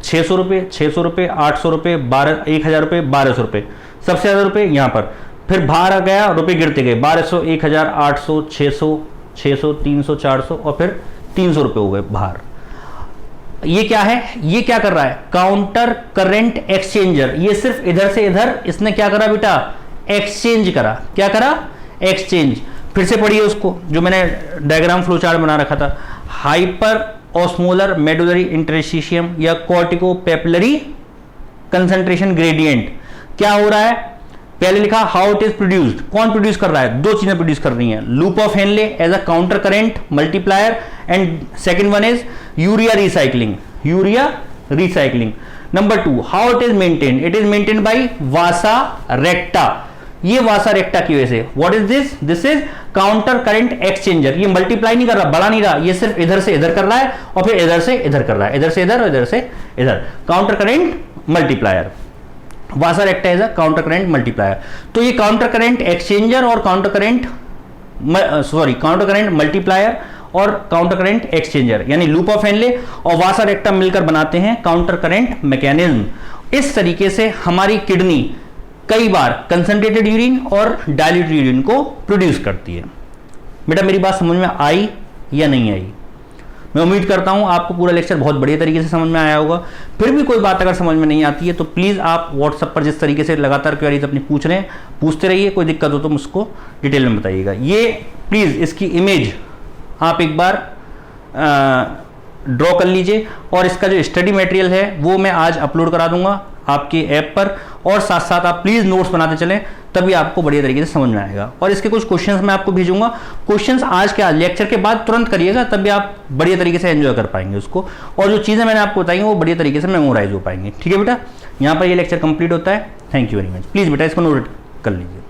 Speaker 1: 600 रुपये, 600 रुपये, 800 रुपये, 1000 रुपये, 1200 रुपये, सबसे ज़्यादा रुपये यहाँ पर। फिर बाहर आ गया, रुपये गिरते गए, 1200, 1000, 800, 600, 600, 300, 400 और फिर 300 रुपये हो गए बाहर। ये क्या है, ये क्या कर रहा है, काउंटर करेंट एक्सचेंजर। ये सिर्फ इधर से इधर इसने क्या करा बेटा, एक्सचेंज करा। क्या करा, एक्सचेंज। फिर से पढ़िए उसको जो मैंने डायग्राम फ्लो चार्ट बना रखा था, हाइपर ऑस्मोलर मेडुलरी इंटरस्टिशियम या कॉर्टिकोपेपिलरी कंसंट्रेशन ग्रेडियंट। क्या हो रहा है, पहले लिखा हाउ इट इज प्रोड्यूस्ड, कौन प्रोड्यूस कर रहा है, दो चीजें प्रोड्यूस कर रही हैं, loop of Henle as a counter current multiplier and second one is urea recycling, urea recycling. Number 2, how it is maintained, it is maintained by vasa recta. ये वासा रेक्टा की वजह से, what is this, this is counter current exchanger. ये multiply नहीं कर रहा, बढ़ा नहीं रहा, ये सिर्फ इधर से इधर कर रहा है और फिर इधर से इधर कर रहा है, इधर से इधर और इधर से इधर, counter current multiplier. Vasa रेक्टा is a counter current multiplier. तो ये काउंटर करंट एक्सचेंजर और काउंटर करंट मल्टीप्लायर और काउंटर करंट एक्सचेंजर यानी लूप ऑफ हेनले और वासा रेक्टा मिलकर बनाते हैं काउंटर करंट मैकेनिज्म। इस तरीके से हमारी किडनी कई बार कंसंट्रेटेड यूरिन और डाइल्यूटेड यूरिन को प्रोड्यूस करती है। बेटा मेरी बात समझ में आई या नहीं आई? मैं उम्मीद करता हूं आपको पूरा लेक्चर बहुत बढ़िया तरीके से समझ में आया होगा। फिर भी कोई बात अगर समझ में नहीं आती है तो प्लीज़ आप व्हाट्सएप पर जिस तरीके से लगातार क्वेरीज अपनी पूछ रहे हैं पूछते रहिए, कोई दिक्कत हो तो मुझको डिटेल में बताइएगा। ये प्लीज़ इसकी इमेज आप एक बार ड्रॉ कर लीजिए और इसका जो स्टडी मटेरियल है वो मैं आज अपलोड करा दूंगा आपके ऐप पर, और साथ साथ आप प्लीज़ नोट्स बनाते चलें, तभी आपको बढ़िया तरीके से समझ में आएगा। और इसके कुछ क्वेश्चंस मैं आपको भेजूंगा, क्वेश्चंस आज के आज लेक्चर के बाद तुरंत करिएगा, तभी आप बढ़िया तरीके से एंजॉय कर पाएंगे उसको, और जो चीज़ें मैंने आपको बताई वो बढ़िया तरीके से मेमोराइज हो पाएंगे। ठीक है बेटा, यहाँ पर ये लेक्चर कंप्लीट होता है। Thank you very much. Please बेटा इसको नोट कर लीजिए।